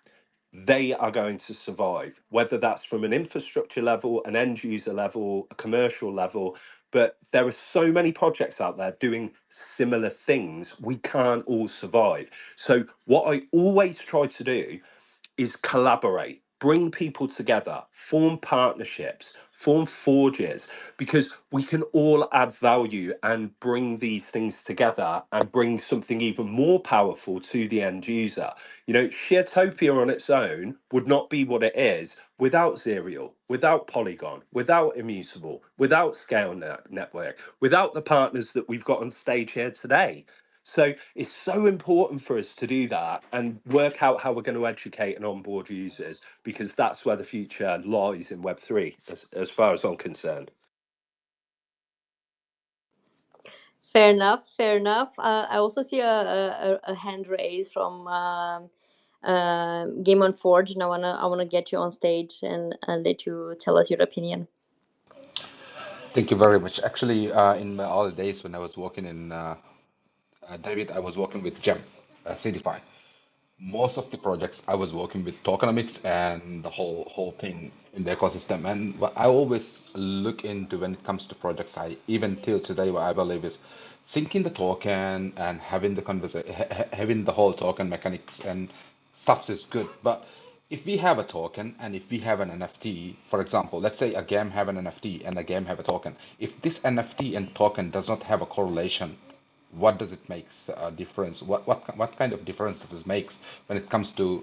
they are going to survive, whether that's from an infrastructure level, an end user level, a commercial level. But there are so many projects out there doing similar things. We can't all survive. So what I always try to do is collaborate, bring people together, form partnerships, form forges, because we can all add value and bring these things together and bring something even more powerful to the end user. You know, Sharetopia on its own would not be what it is without Zerial, without Polygon, without Immutable, without Scale Network, without the partners that we've got on stage here today. So it's so important for us to do that and work out how we're going to educate and onboard users, because that's where the future lies in Web3, as far as I'm concerned. Fair enough. Fair enough. I also see a hand raised from Game on Forge, and I wanna get you on stage and let you tell us your opinion. Thank you very much. Actually, in my early days when I was working in David, I was working with GEM, CDFI. Most of the projects I was working with tokenomics and the whole thing in the ecosystem. And what I always look into when it comes to projects, I even till today, what I believe is syncing the token and having the conversation, having the whole token mechanics and stuff is good. But if we have a token and if we have an NFT, for example, let's say a game have an NFT and a game have a token. If this NFT and token does not have a correlation, what does it make a difference? What kind of difference does it make when it comes to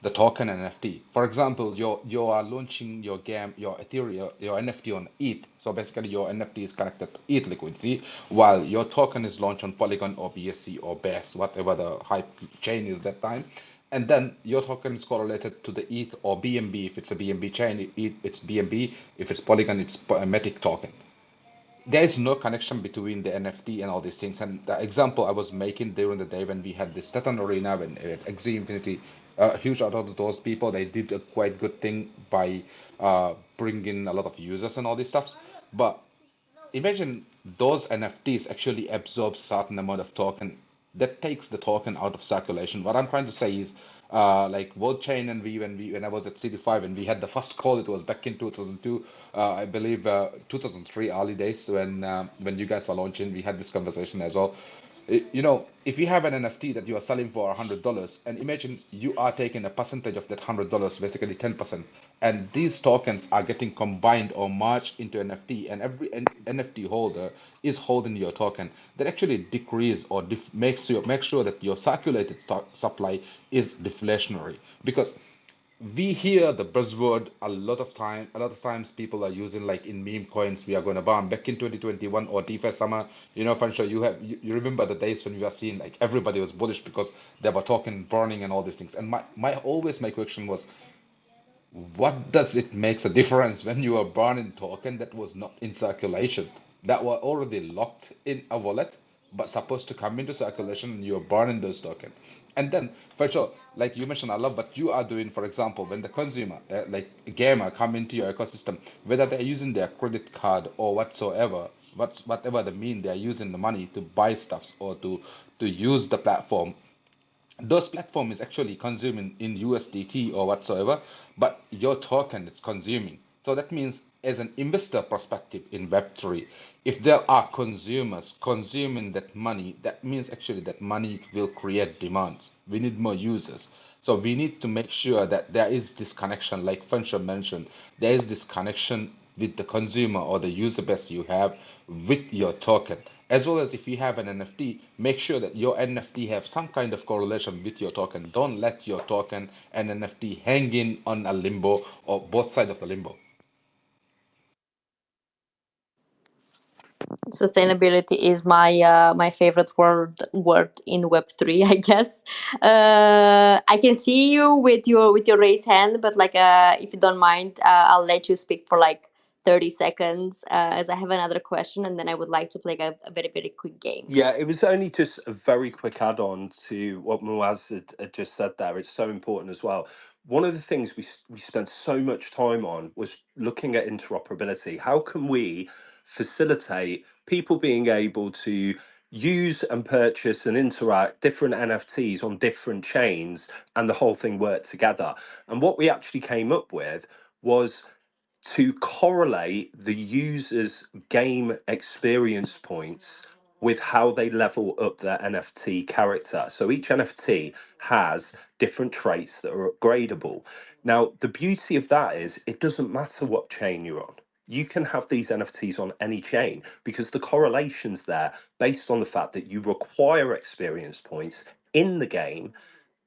the token and NFT? For example, you are launching your game, your Ethereum, your NFT on ETH. So basically, your NFT is connected to ETH liquidity, while your token is launched on Polygon or BSC or BES, whatever the hype chain is that time. And then your token is correlated to the ETH or BNB. If it's a BNB chain, it's BNB. If it's Polygon, it's a Matic token. There is no connection between the NFT and all these things. And the example I was making during the day when we had this Teton Arena, when Axie Infinity, huge out of those people, they did a quite good thing by bringing a lot of users and all this stuff. But imagine those NFTs actually absorb certain amount of token that takes the token out of circulation. What I'm trying to say is, like World Chain and when I was at CD5 and we had the first call, it was back in 2002, I believe 2003 early days when you guys were launching, we had this conversation as well. You know, if you have an NFT that you are selling for $100, and imagine you are taking a percentage of that $100, basically 10%, and these tokens are getting combined or merged into NFT, and every NFT holder is holding your token, that actually decrease or make sure that your circulated supply is deflationary. Because we hear the buzzword a lot of times people are using, like in meme coins, we are going to burn back in 2021 or DeFi summer. You know, Fanshawe, you remember the days when we were seeing like everybody was bullish because they were talking burning and all these things. And my question was, what does it makes a difference when you are burning token that was not in circulation, that were already locked in a wallet, but supposed to come into circulation, and you're burning those tokens? And then, for sure, like you mentioned, I love what you are doing. For example, when the consumer, like a gamer, come into your ecosystem, whether they're using their credit card or whatsoever, whatever the mean they're using the money to buy stuff or to use the platform, those platform is actually consuming in USDT or whatsoever, but your token is consuming. So that means, as an investor perspective in Web3, if there are consumers consuming that money, that means actually that money will create demands. We need more users. So we need to make sure that there is this connection, like Fanshawe mentioned, there is this connection with the consumer or the user base you have with your token. As well as if you have an NFT, make sure that your NFT have some kind of correlation with your token. Don't let your token and NFT hanging on a limbo or both sides of the limbo. Sustainability is my favorite word in Web3, I guess. I can see you with your raised hand, but like if you don't mind, I'll let you speak for like 30 seconds, as I have another question, and then I would like to play a very, very quick game. Yeah, it was only just a very quick add-on to what Muaz had just said there. It's so important as well. One of the things we spent so much time on was looking at interoperability. How can we facilitate people being able to use and purchase and interact different NFTs on different chains and the whole thing work together? And what we actually came up with was to correlate the user's game experience points with how they level up their NFT character. So each NFT has different traits that are upgradable. Now, the beauty of that is it doesn't matter what chain you're on. You can have these NFTs on any chain because the correlation's there based on the fact that you require experience points in the game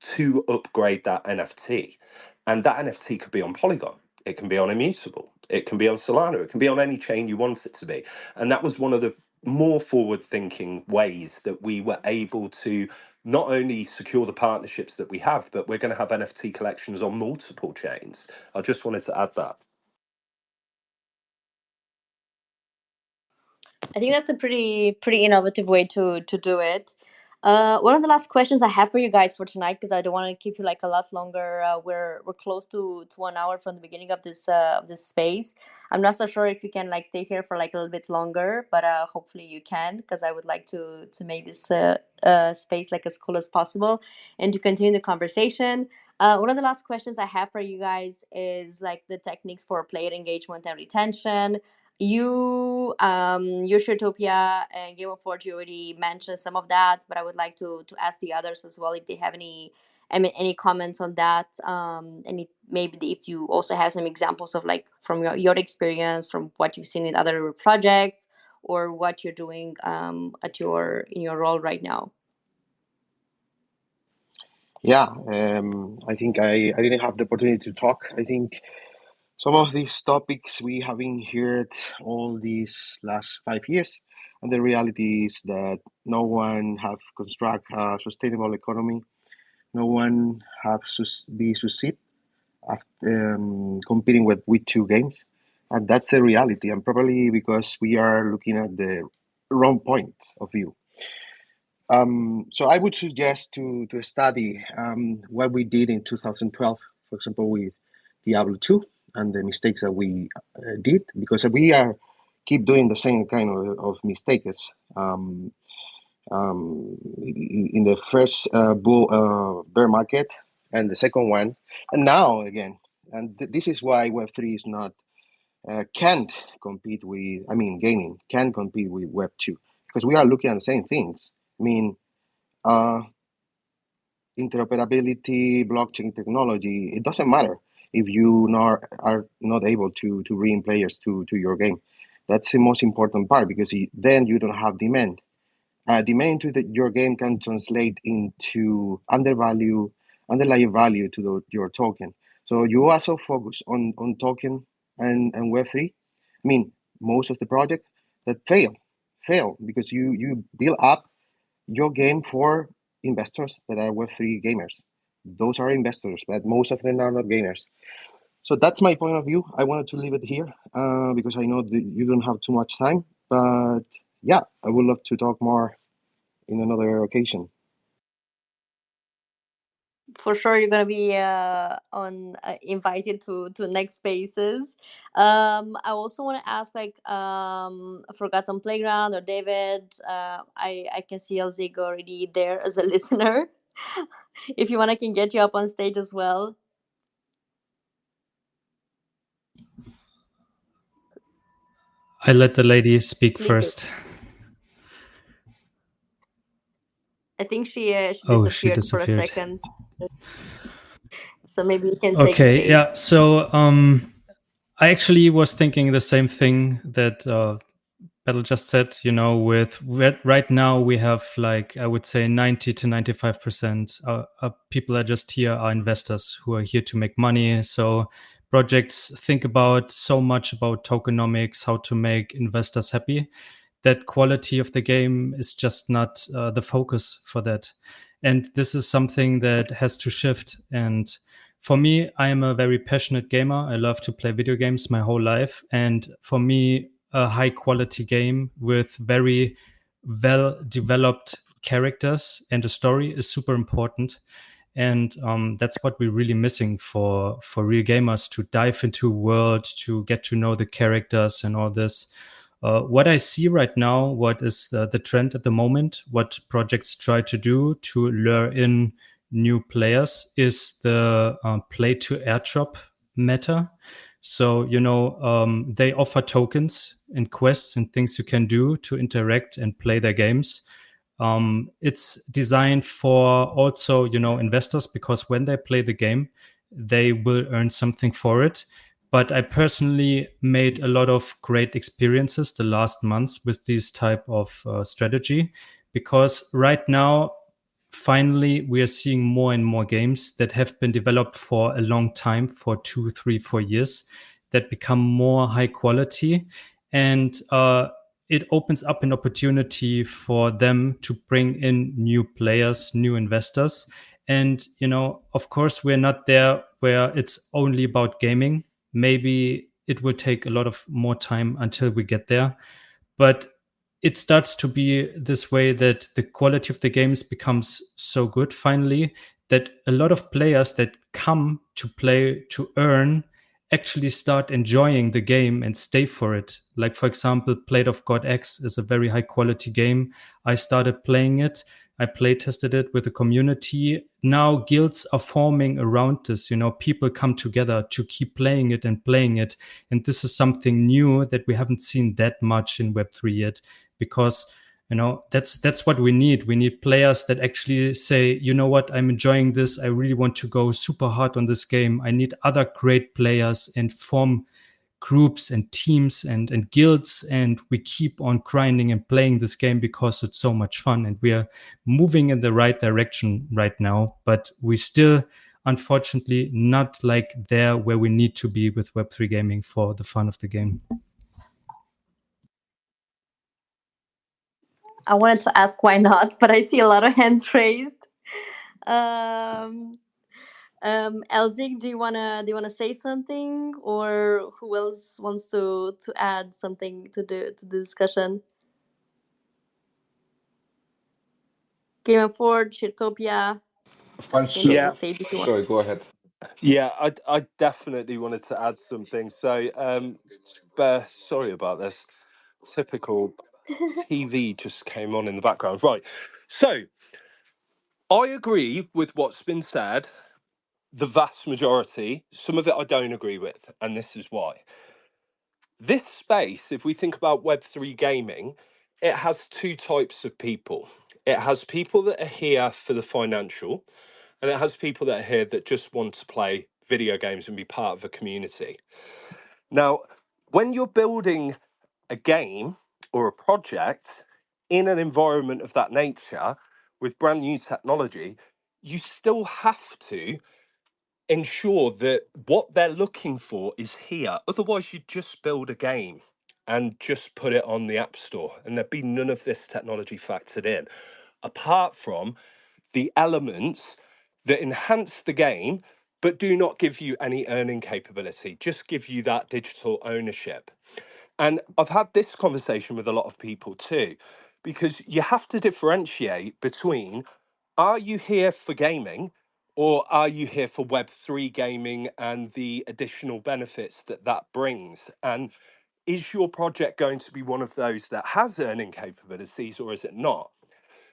to upgrade that NFT. And that NFT could be on Polygon, it can be on Immutable, it can be on Solana, it can be on any chain you want it to be. And that was one of the more forward thinking ways that we were able to not only secure the partnerships that we have, but we're going to have NFT collections on multiple chains. I just wanted to add that. I think that's a pretty innovative way to do it. One of the last questions I have for you guys for tonight, because I don't want to keep you like a lot longer. We're close to 1 hour from the beginning of this space. I'm not so sure if you can like stay here for like a little bit longer, but hopefully you can, because I would like to make this space like as cool as possible and to continue the conversation. One of the last questions I have for you guys is like the techniques for player engagement and retention. You, your Sharetopia and Game of Forge, you already mentioned some of that, but I would like to ask the others as well if they have any comments on that. Maybe if you also have some examples of like from your experience, from what you've seen in other projects, or what you're doing in your role right now. Yeah, I think I didn't have the opportunity to talk. I think some of these topics we have been heard all these last 5 years, and the reality is that no one have construct a sustainable economy. No one have succeed after competing with two games, and that's the reality. And probably because we are looking at the wrong point of view. So I would suggest to study what we did in 2012, for example, with Diablo 2 and the mistakes that we did, because we keep doing the same kind of mistakes. In the first bear market and the second one, and now again. And this is why Web3 is not can't compete with. I mean, gaming can compete with Web2 because we are looking at the same things. I mean. Interoperability, blockchain technology, it doesn't matter if you are not able to bring players to your game. That's the most important part because then you don't have demand. Demand to your game can translate into underlying value to your token. So you also focus on token and Web3. I mean, most of the project that fail because you build up your game for investors that are Web3 gamers. Those are investors, but most of them are not gamers. So that's my point of view. I wanted to leave it here because I know that you don't have too much time. But yeah, I would love to talk more in another occasion. For sure, you're gonna be invited to next spaces. I also want to ask like Forgotten Playground or David. I can see Elzig already there as a listener. If you want, I can get you up on stage as well. I let the lady speak Please first. I think she disappeared for a second. So maybe you can take the stage. Okay, yeah. So I actually was thinking the same thing that Battle just said, you know, right now we have like, I would say 90 to 95% people are just here are investors who are here to make money. So projects think about so much about tokenomics, how to make investors happy. That quality of the game is just not the focus for that. And this is something that has to shift. And for me, I am a very passionate gamer. I love to play video games my whole life. And for me, a high quality game with very well developed characters and a story is super important. And that's what we're really missing for real gamers, to dive into a world, to get to know the characters and all this. What I see right now, what is the trend at the moment, what projects try to do to lure in new players is the play to airdrop meta. So, you know, they offer tokens and quests and things you can do to interact and play their games. It's designed for also, you know, investors, because when they play the game, they will earn something for it. But I personally made a lot of great experiences the last months with this type of strategy, because right now, finally, we are seeing more and more games that have been developed for a long time, for 2, 3, 4 years, that become more high quality. And it opens up an opportunity for them to bring in new players, new investors. And, you know, of course, we're not there where it's only about gaming. Maybe it will take a lot of more time until we get there. But it starts to be this way that the quality of the games becomes so good finally that a lot of players that come to play to earn actually start enjoying the game and stay for it. Like, for example, Blade of God X is a very high quality game. I started playing it. I play tested it with the community. Now guilds are forming around this, you know, people come together to keep playing it and playing it. And this is something new that we haven't seen that much in Web3 yet, because, you know, that's what we need. We need players that actually say, you know what, I'm enjoying this. I really want to go super hard on this game. I need other great players, and form groups and teams and guilds, and we keep on grinding and playing this game because it's so much fun, and we are moving in the right direction right now. But we still, unfortunately, not like there where we need to be with Web3 gaming for the fun of the game. I wanted to ask why not, but I see a lot of hands raised. Elzig, do you wanna say something, or who else wants to add something to the discussion? Game of Forge, Utopia, Yeah. the stage if you want. Sorry, go ahead. Yeah, I definitely wanted to add something. So, sorry about this. Typical TV just came on in the background. Right. So, I agree with what's been said, the vast majority. Some of it I don't agree with, and this is why. This space, if we think about Web3 gaming, it has two types of people. It has people that are here for the financial, and it has people that are here that just want to play video games and be part of a community. Now, when you're building a game or a project in an environment of that nature with brand new technology, you still have to ensure that what they're looking for is here. Otherwise, you just build a game and just put it on the App Store, and there'd be none of this technology factored in, apart from the elements that enhance the game but do not give you any earning capability, just give you that digital ownership. And I've had this conversation with a lot of people too, because you have to differentiate between, are you here for gaming, or are you here for Web3 gaming and the additional benefits that that brings? And is your project going to be one of those that has earning capabilities, or is it not?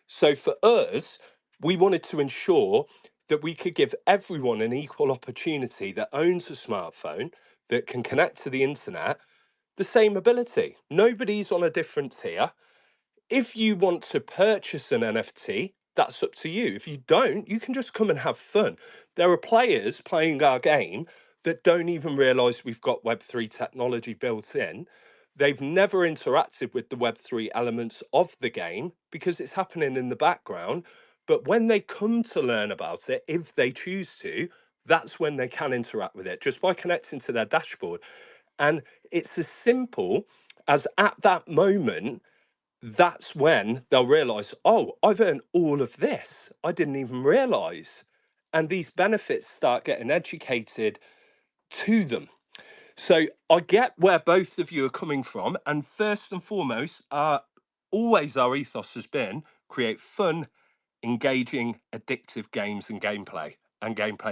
So for us, we wanted to ensure that we could give everyone an equal opportunity that owns a smartphone, that can connect to the internet, the same ability. Nobody's on a different tier. If you want to purchase an NFT, that's up to you. If you don't, you can just come and have fun. There are players playing our game that don't even realize we've got Web3 technology built in, They've never interacted with the Web3 elements of the game because it's happening in the background. But when they come to learn about it, if they choose to, that's when they can interact with it just by connecting to their dashboard. And it's as simple as at that moment, that's when they'll realize, oh, I've earned all of this. I didn't even realize. And these benefits start getting educated to them. So I get where both of you are coming from. And first and foremost, always our ethos has been create fun, engaging, addictive games and gameplay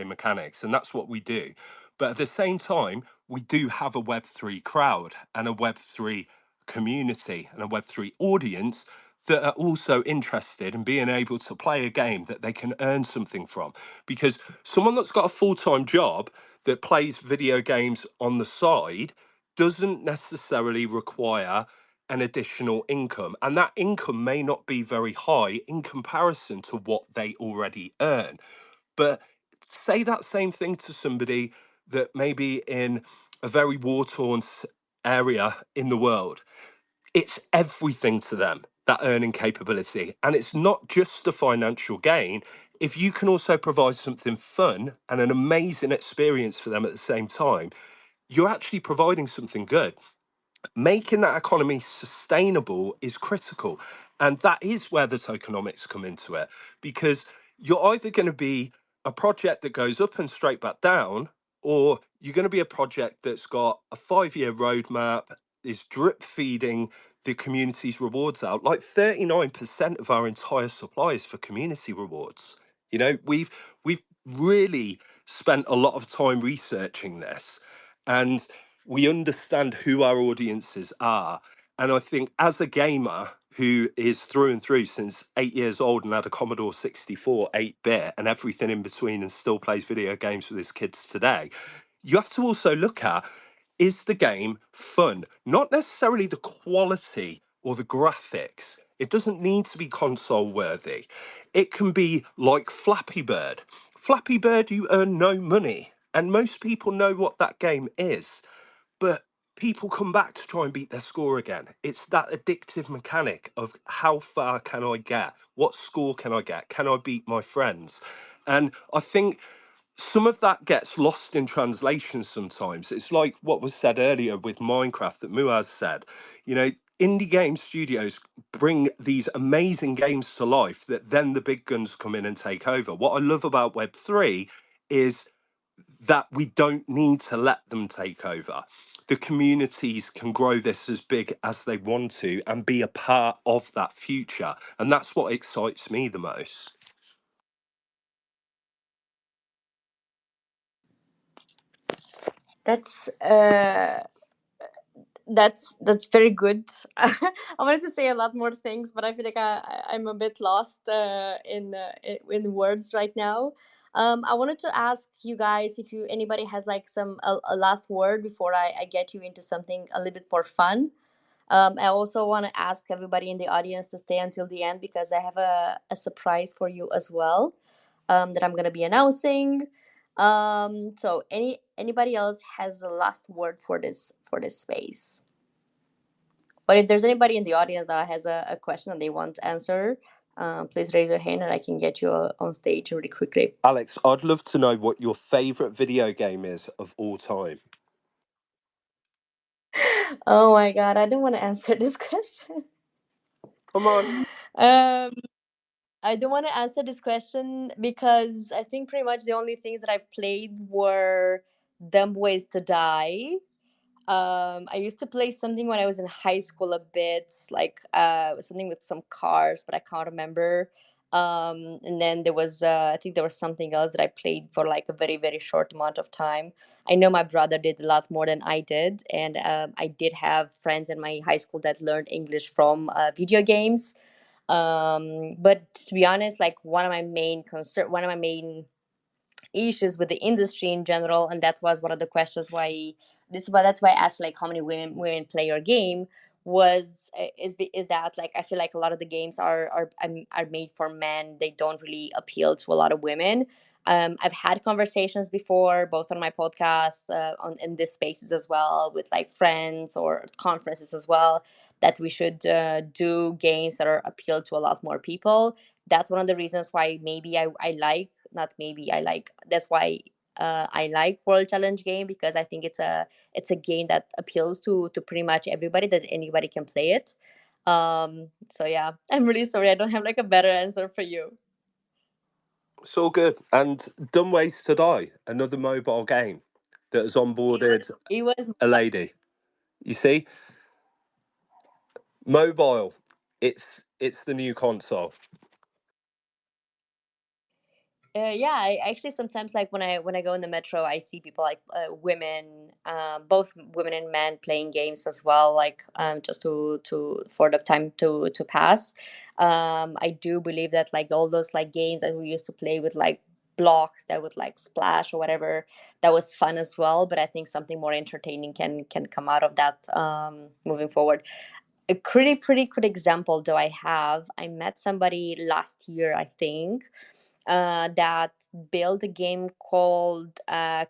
mechanics. And that's what we do. But at the same time, we do have a Web3 crowd and a Web3 community and a Web3 audience that are also interested in being able to play a game that they can earn something from. Because someone that's got a full-time job that plays video games on the side doesn't necessarily require an additional income, and that income may not be very high in comparison to what they already earn. But say that same thing to somebody that may be in a very war-torn area in the world. It's everything to them, that earning capability, and it's not just a financial gain. If you can also provide something fun and an amazing experience for them at the same time, you're actually providing something good. Making that economy sustainable is critical. And that is where the tokenomics come into it, because you're either going to be a project that goes up and straight back down, or you're going to be a project that's got a 5-year roadmap, is drip feeding the community's rewards out. Like 39% of our entire supply is for community rewards. You know, we've really spent a lot of time researching this, and we understand who our audiences are. And I think as a gamer who is through and through since 8 years old and had a Commodore 64 8-bit and everything in between and still plays video games with his kids today, you have to also look at, is the game fun? Not necessarily the quality or the graphics. It doesn't need to be console worthy. It can be like Flappy Bird. Flappy Bird, you earn no money. And most people know what that game is. But people come back to try and beat their score again. It's that addictive mechanic of how far can I get? What score can I get? Can I beat my friends? And I think some of that gets lost in translation sometimes. It's like what was said earlier with Minecraft that Muaz said. You know, indie game studios bring these amazing games to life that then the big guns come in and take over. What I love about Web3 is that we don't need to let them take over. The communities can grow this as big as they want to and be a part of that future. And that's what excites me the most. That's very good. I wanted to say a lot more things, but I feel like I'm a bit lost in words right now. I wanted to ask you guys if anybody has like a last word before I get you into something a little bit more fun. I also want to ask everybody in the audience to stay until the end because I have a surprise for you as well, that I'm going to be announcing. So anybody else has a last word for this space? But if there's anybody in the audience that has a question that they want to answer, please raise your hand and I can get you on stage really quickly. Alex, I'd love to know what your favorite video game is of all time. Oh my god, I don't want to answer this question. Come on. I don't want to answer this question because I think pretty much the only things that I've played were Dumb Ways to Die. I used to play something when I was in high school a bit, like something with some cars, but I can't remember. And then there was, I think there was something else that I played for like a very, very short amount of time. I know my brother did a lot more than I did, and I did have friends in my high school that learned English from video games. But to be honest, like one of my main issues with the industry in general, and that was one of the questions that's why I asked like how many women play your game, is that like I feel like a lot of the games are made for men. They don't really appeal to a lot of women. I've had conversations before, both on my podcast, in these spaces as well, with like friends or conferences as well, that we should do games that are appeal to a lot more people. That's one of the reasons why maybe I like, not maybe I like, that's why I like World Challenge game, because I think it's a game that appeals to pretty much everybody, that anybody can play it. So yeah, I'm really sorry I don't have like a better answer for you. It's all good. And Dumb Ways to Die, another mobile game that has onboarded It was a lady. You see, mobile, it's the new console. Yeah, I actually sometimes, like when I go in the metro, I see people like women, both women and men playing games as well, like just to for the time to pass. I do believe that like all those like games that we used to play with like blocks that would like splash or whatever, that was fun as well. But I think something more entertaining can come out of that moving forward. A pretty good example though I have. I met somebody last year, I think, that built a game called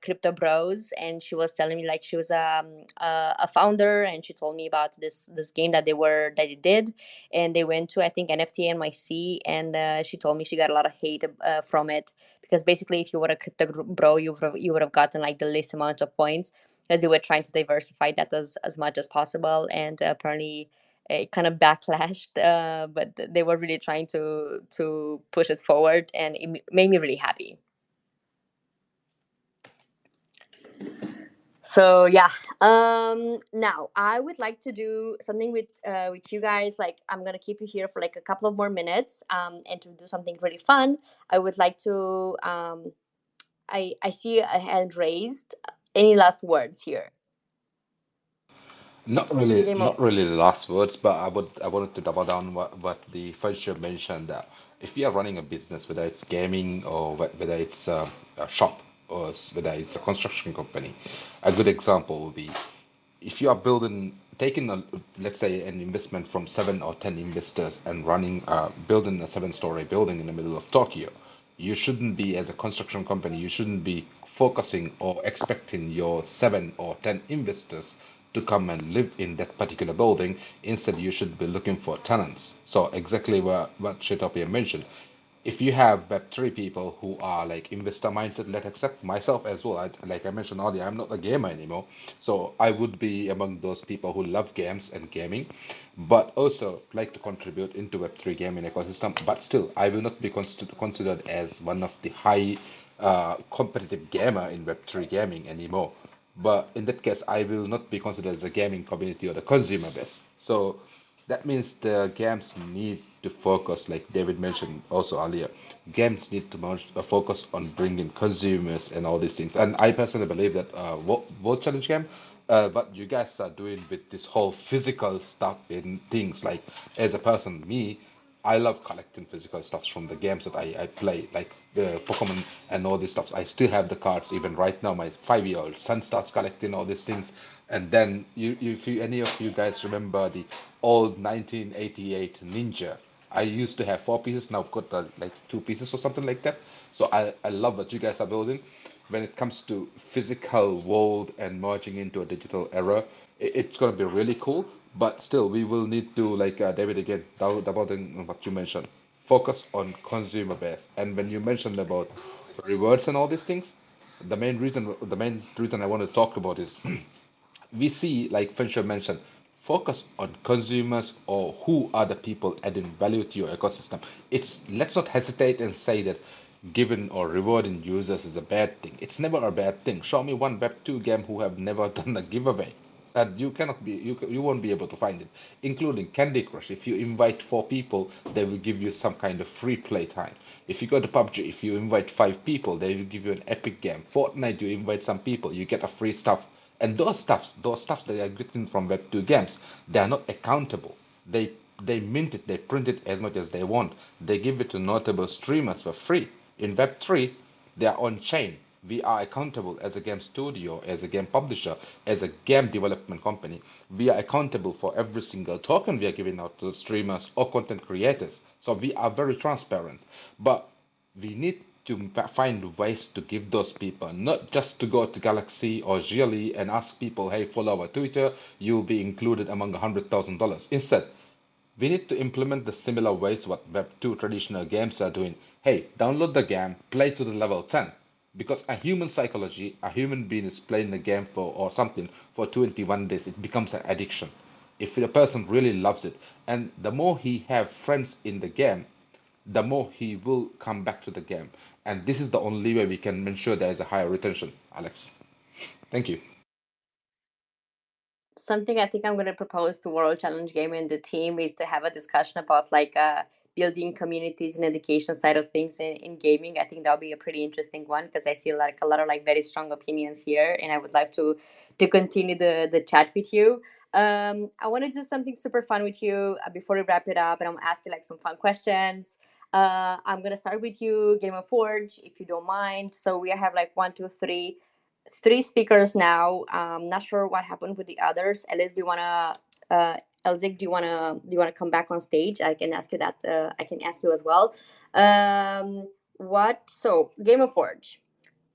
Crypto Bros, and she was telling me like she was a founder, and she told me about this game that they did, and they went to, I think, NFT NYC, and she told me she got a lot of hate from it, because basically if you were a crypto bro, you would have gotten like the least amount of points, as you were trying to diversify that as much as possible, and apparently it kind of backlashed, but they were really trying to push it forward, and it made me really happy. So yeah, now I would like to do something with you guys. Like, I'm gonna keep you here for like a couple of more minutes, and to do something really fun. I would like to. I see a hand raised. Any last words here? Game Not over. really the last words, but I wanted to double down what the furniture mentioned, that if you are running a business, whether it's gaming or whether it's a shop or whether it's a construction company, a good example would be if you are taking let's say an investment from 7 or 10 investors and building a 7-story building in the middle of Tokyo. You shouldn't be, as a construction company, you shouldn't be focusing or expecting your 7 or 10 investors to come and live in that particular building. Instead, you should be looking for tenants. So exactly what Shetopia mentioned, if you have Web3 people who are like investor mindset, let's accept myself as well. Like I mentioned earlier, I'm not a gamer anymore. So I would be among those people who love games and gaming, but also like to contribute into Web3 gaming ecosystem. But still, I will not be considered as one of the high competitive gamer in Web3 gaming anymore. But in that case, I will not be considered as a gaming community or the consumer base. So that means the games need to focus, like David mentioned also earlier, games need to focus on bringing consumers and all these things. And I personally believe that World Challenge game, what you guys are doing with this whole physical stuff in things, like as a person, me, I love collecting physical stuff from the games that I play, like Pokemon and all these stuff. I still have the cards even right now. My 5-year-old son starts collecting all these things. And then if any of you guys remember the old 1988 Ninja, I used to have 4 pieces. Now I've got like 2 pieces or something like that. So I love what you guys are building. When it comes to physical world and merging into a digital era, it's going to be really cool. But still, we will need to, like David again, doubling on what you mentioned, focus on consumer base. And when you mentioned about rewards and all these things, the main reason I want to talk about is we see, like Fincher mentioned, focus on consumers or who are the people adding value to your ecosystem. Let's not hesitate and say that giving or rewarding users is a bad thing. It's never a bad thing. Show me one Web2 game who have never done a giveaway. And you won't be able to find it, including Candy Crush. If you invite 4 people, they will give you some kind of free play time. If you go to PUBG, if you invite 5 people, they will give you an epic game. Fortnite, you invite some people, you get a free stuff. And those stuffs that are getting from Web2 games, they are not accountable. They mint it, they print it as much as they want. They give it to notable streamers for free. In Web3, they are on chain. We are accountable as a game studio, as a game publisher, as a game development company. We are accountable for every single token we are giving out to streamers or content creators. So we are very transparent. But we need to find ways to give those people, not just to go to Galaxy or Jilly and ask people, hey, follow our Twitter, you'll be included among $100,000. Instead, we need to implement the similar ways what Web2 traditional games are doing. Hey, download the game, play to the level 10. Because a human psychology, a human being is playing the game for or something for 21 days, it becomes an addiction. If the person really loves it, and the more he have friends in the game, the more he will come back to the game. And this is the only way we can ensure there is a higher retention, Alex. Thank you. Something I think I'm going to propose to World Challenge Game and the team is to have a discussion about building communities and education side of things in gaming. I think that'll be a pretty interesting one because I see a lot of very strong opinions here, and I would like to continue the chat with you. I want to do something super fun with you before we wrap it up, and I'm gonna ask you some fun questions. I'm gonna start with you, Game of Forge, if you don't mind. So we have one, two, three speakers now. Not sure what happened with the others. Alice, do you wanna? Elzik, do you wanna come back on stage? I can ask you that. I can ask you as well. So Game of Forge.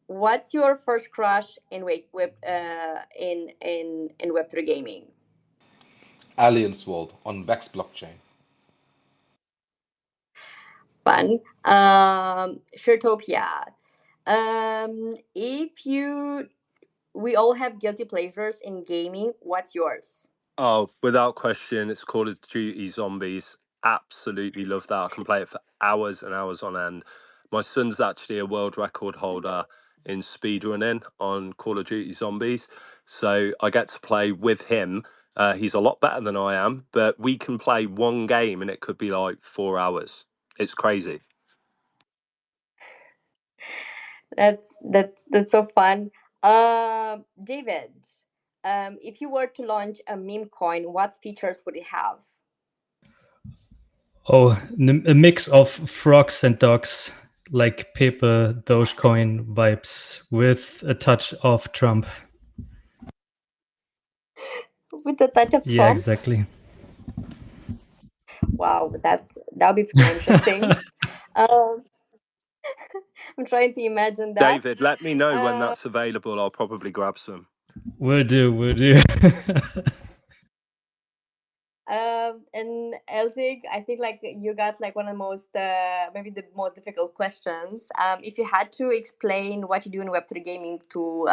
What's your first crush in Web3 gaming? Aliens World on Vex blockchain. Fun. Shirtopia. If we all have guilty pleasures in gaming. What's yours? Oh, without question, it's Call of Duty Zombies. Absolutely love that. I can play it for hours and hours on end. My son's actually a world record holder in speedrunning on Call of Duty Zombies. So I get to play with him. He's a lot better than I am, but we can play one game and it could be 4 hours. It's crazy. That's so fun. David, if you were to launch a meme coin, what features would it have? Oh, a mix of frogs and dogs, like paper Dogecoin vibes with a touch of Trump. With a touch of Trump? Yeah, exactly. Wow, that'll be pretty interesting. I'm trying to imagine that. David, let me know when that's available. I'll probably grab some. Will do. And Elzig, I think you got one of the most maybe the most difficult questions. If you had to explain what you do in Web3 gaming to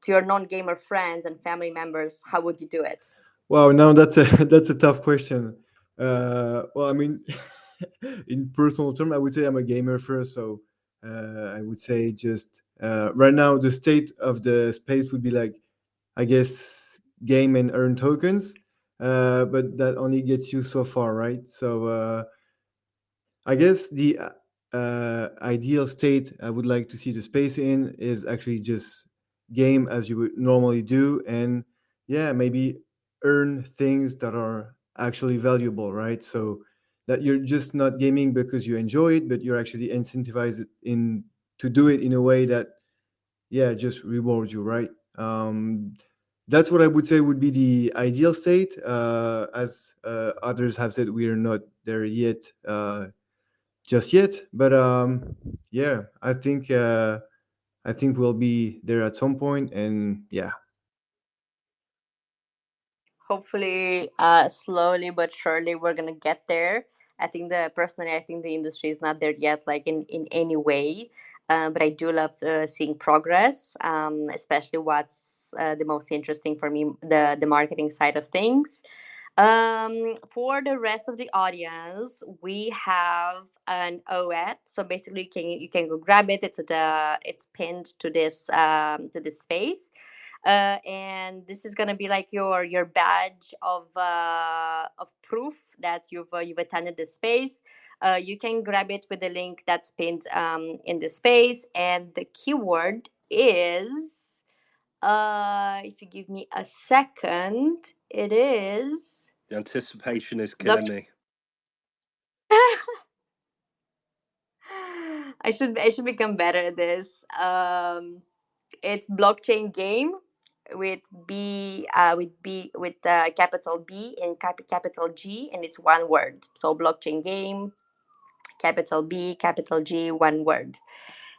your non-gamer friends and family members, how would you do it? Wow, now that's a tough question. Well, I mean, in personal terms, I would say I'm a gamer first. So I would say just right now the state of the space would be I guess, game and earn tokens, but that only gets you so far, right? So I guess the ideal state I would like to see the space in is actually just game as you would normally do, and yeah, maybe earn things that are actually valuable, right? So that you're just not gaming because you enjoy it, but you're actually incentivized in to do it in a way that, yeah, just rewards you, right? That's what I would say would be the ideal state. As others have said, we are not there yet, just yet. But yeah, I think we'll be there at some point, and yeah. Hopefully, slowly but surely, we're gonna get there. I think the industry is not there yet, in any way. But I do love seeing progress, especially what's the most interesting for me, the marketing side of things. For the rest of the audience, we have an OET. So basically, you can go grab it. It's pinned to this space. And this is gonna be your badge of proof that you've attended the space. You can grab it with the link that's pinned in the space, and the keyword is if you give me a second, it is the anticipation is killing me. I should become better at this. It's blockchain game with capital B and capital G, and it's one word. So blockchain game, capital B, capital G, one word.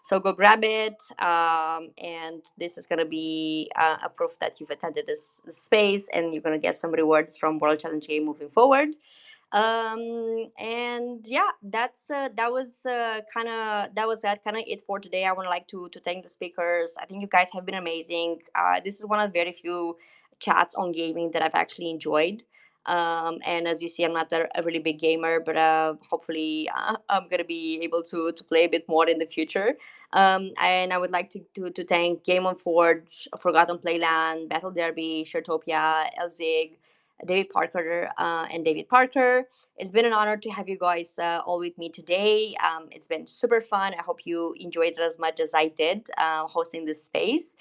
So go grab it, and this is going to be a proof that you've attended this space, and you're going to get some rewards from World Challenge Game moving forward. And yeah, that was kind of it for today. I would like to thank the speakers. I think you guys have been amazing. This is one of very few chats on gaming that I've actually enjoyed. And as you see, I'm not a really big gamer, but hopefully I'm gonna be able to play a bit more in the future. And I would like to thank Game on Forge, Forgotten Playland, Battle Derby, Shirtopia, Elzig, David Parker, and David Parker. It's been an honor to have you guys all with me today. It's been super fun. I hope you enjoyed it as much as I did hosting this space.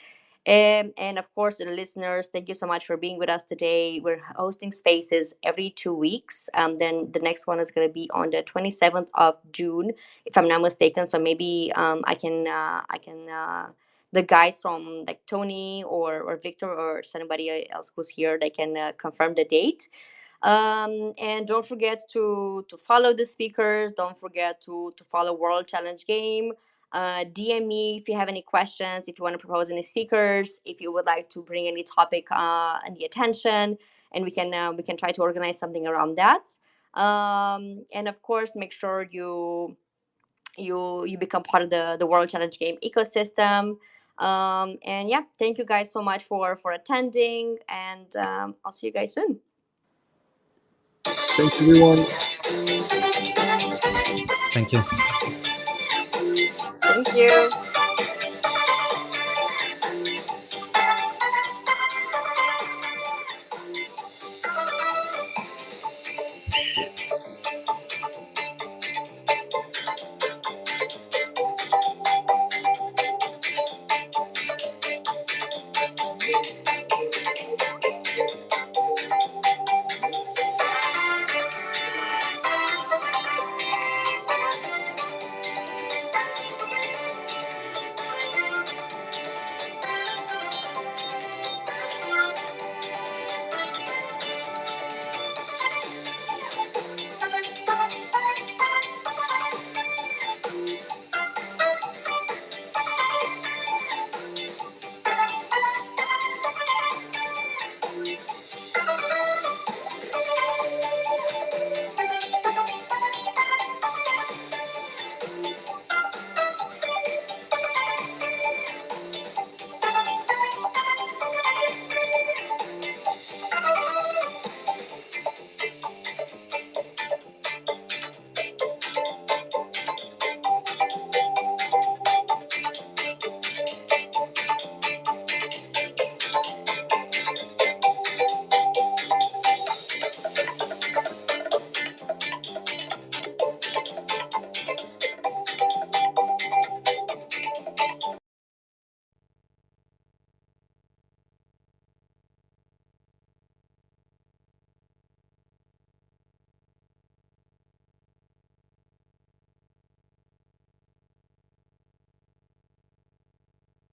And of course, the listeners, thank you so much for being with us today. We're hosting spaces every 2 weeks. Then the next one is going to be on the 27th of June, if I'm not mistaken. So maybe I can the guys from like Tony or Victor or somebody else who's here, they can confirm the date. And don't forget to follow the speakers. Don't forget to follow World Challenge Game. DM me if you have any questions, if you want to propose any speakers, if you would like to bring any topic and the attention, and we can try to organize something around that. And of course, make sure you become part of the World Challenge Game ecosystem. And yeah, thank you guys so much for attending, and I'll see you guys soon. Thanks, everyone. Thank you. Thank you.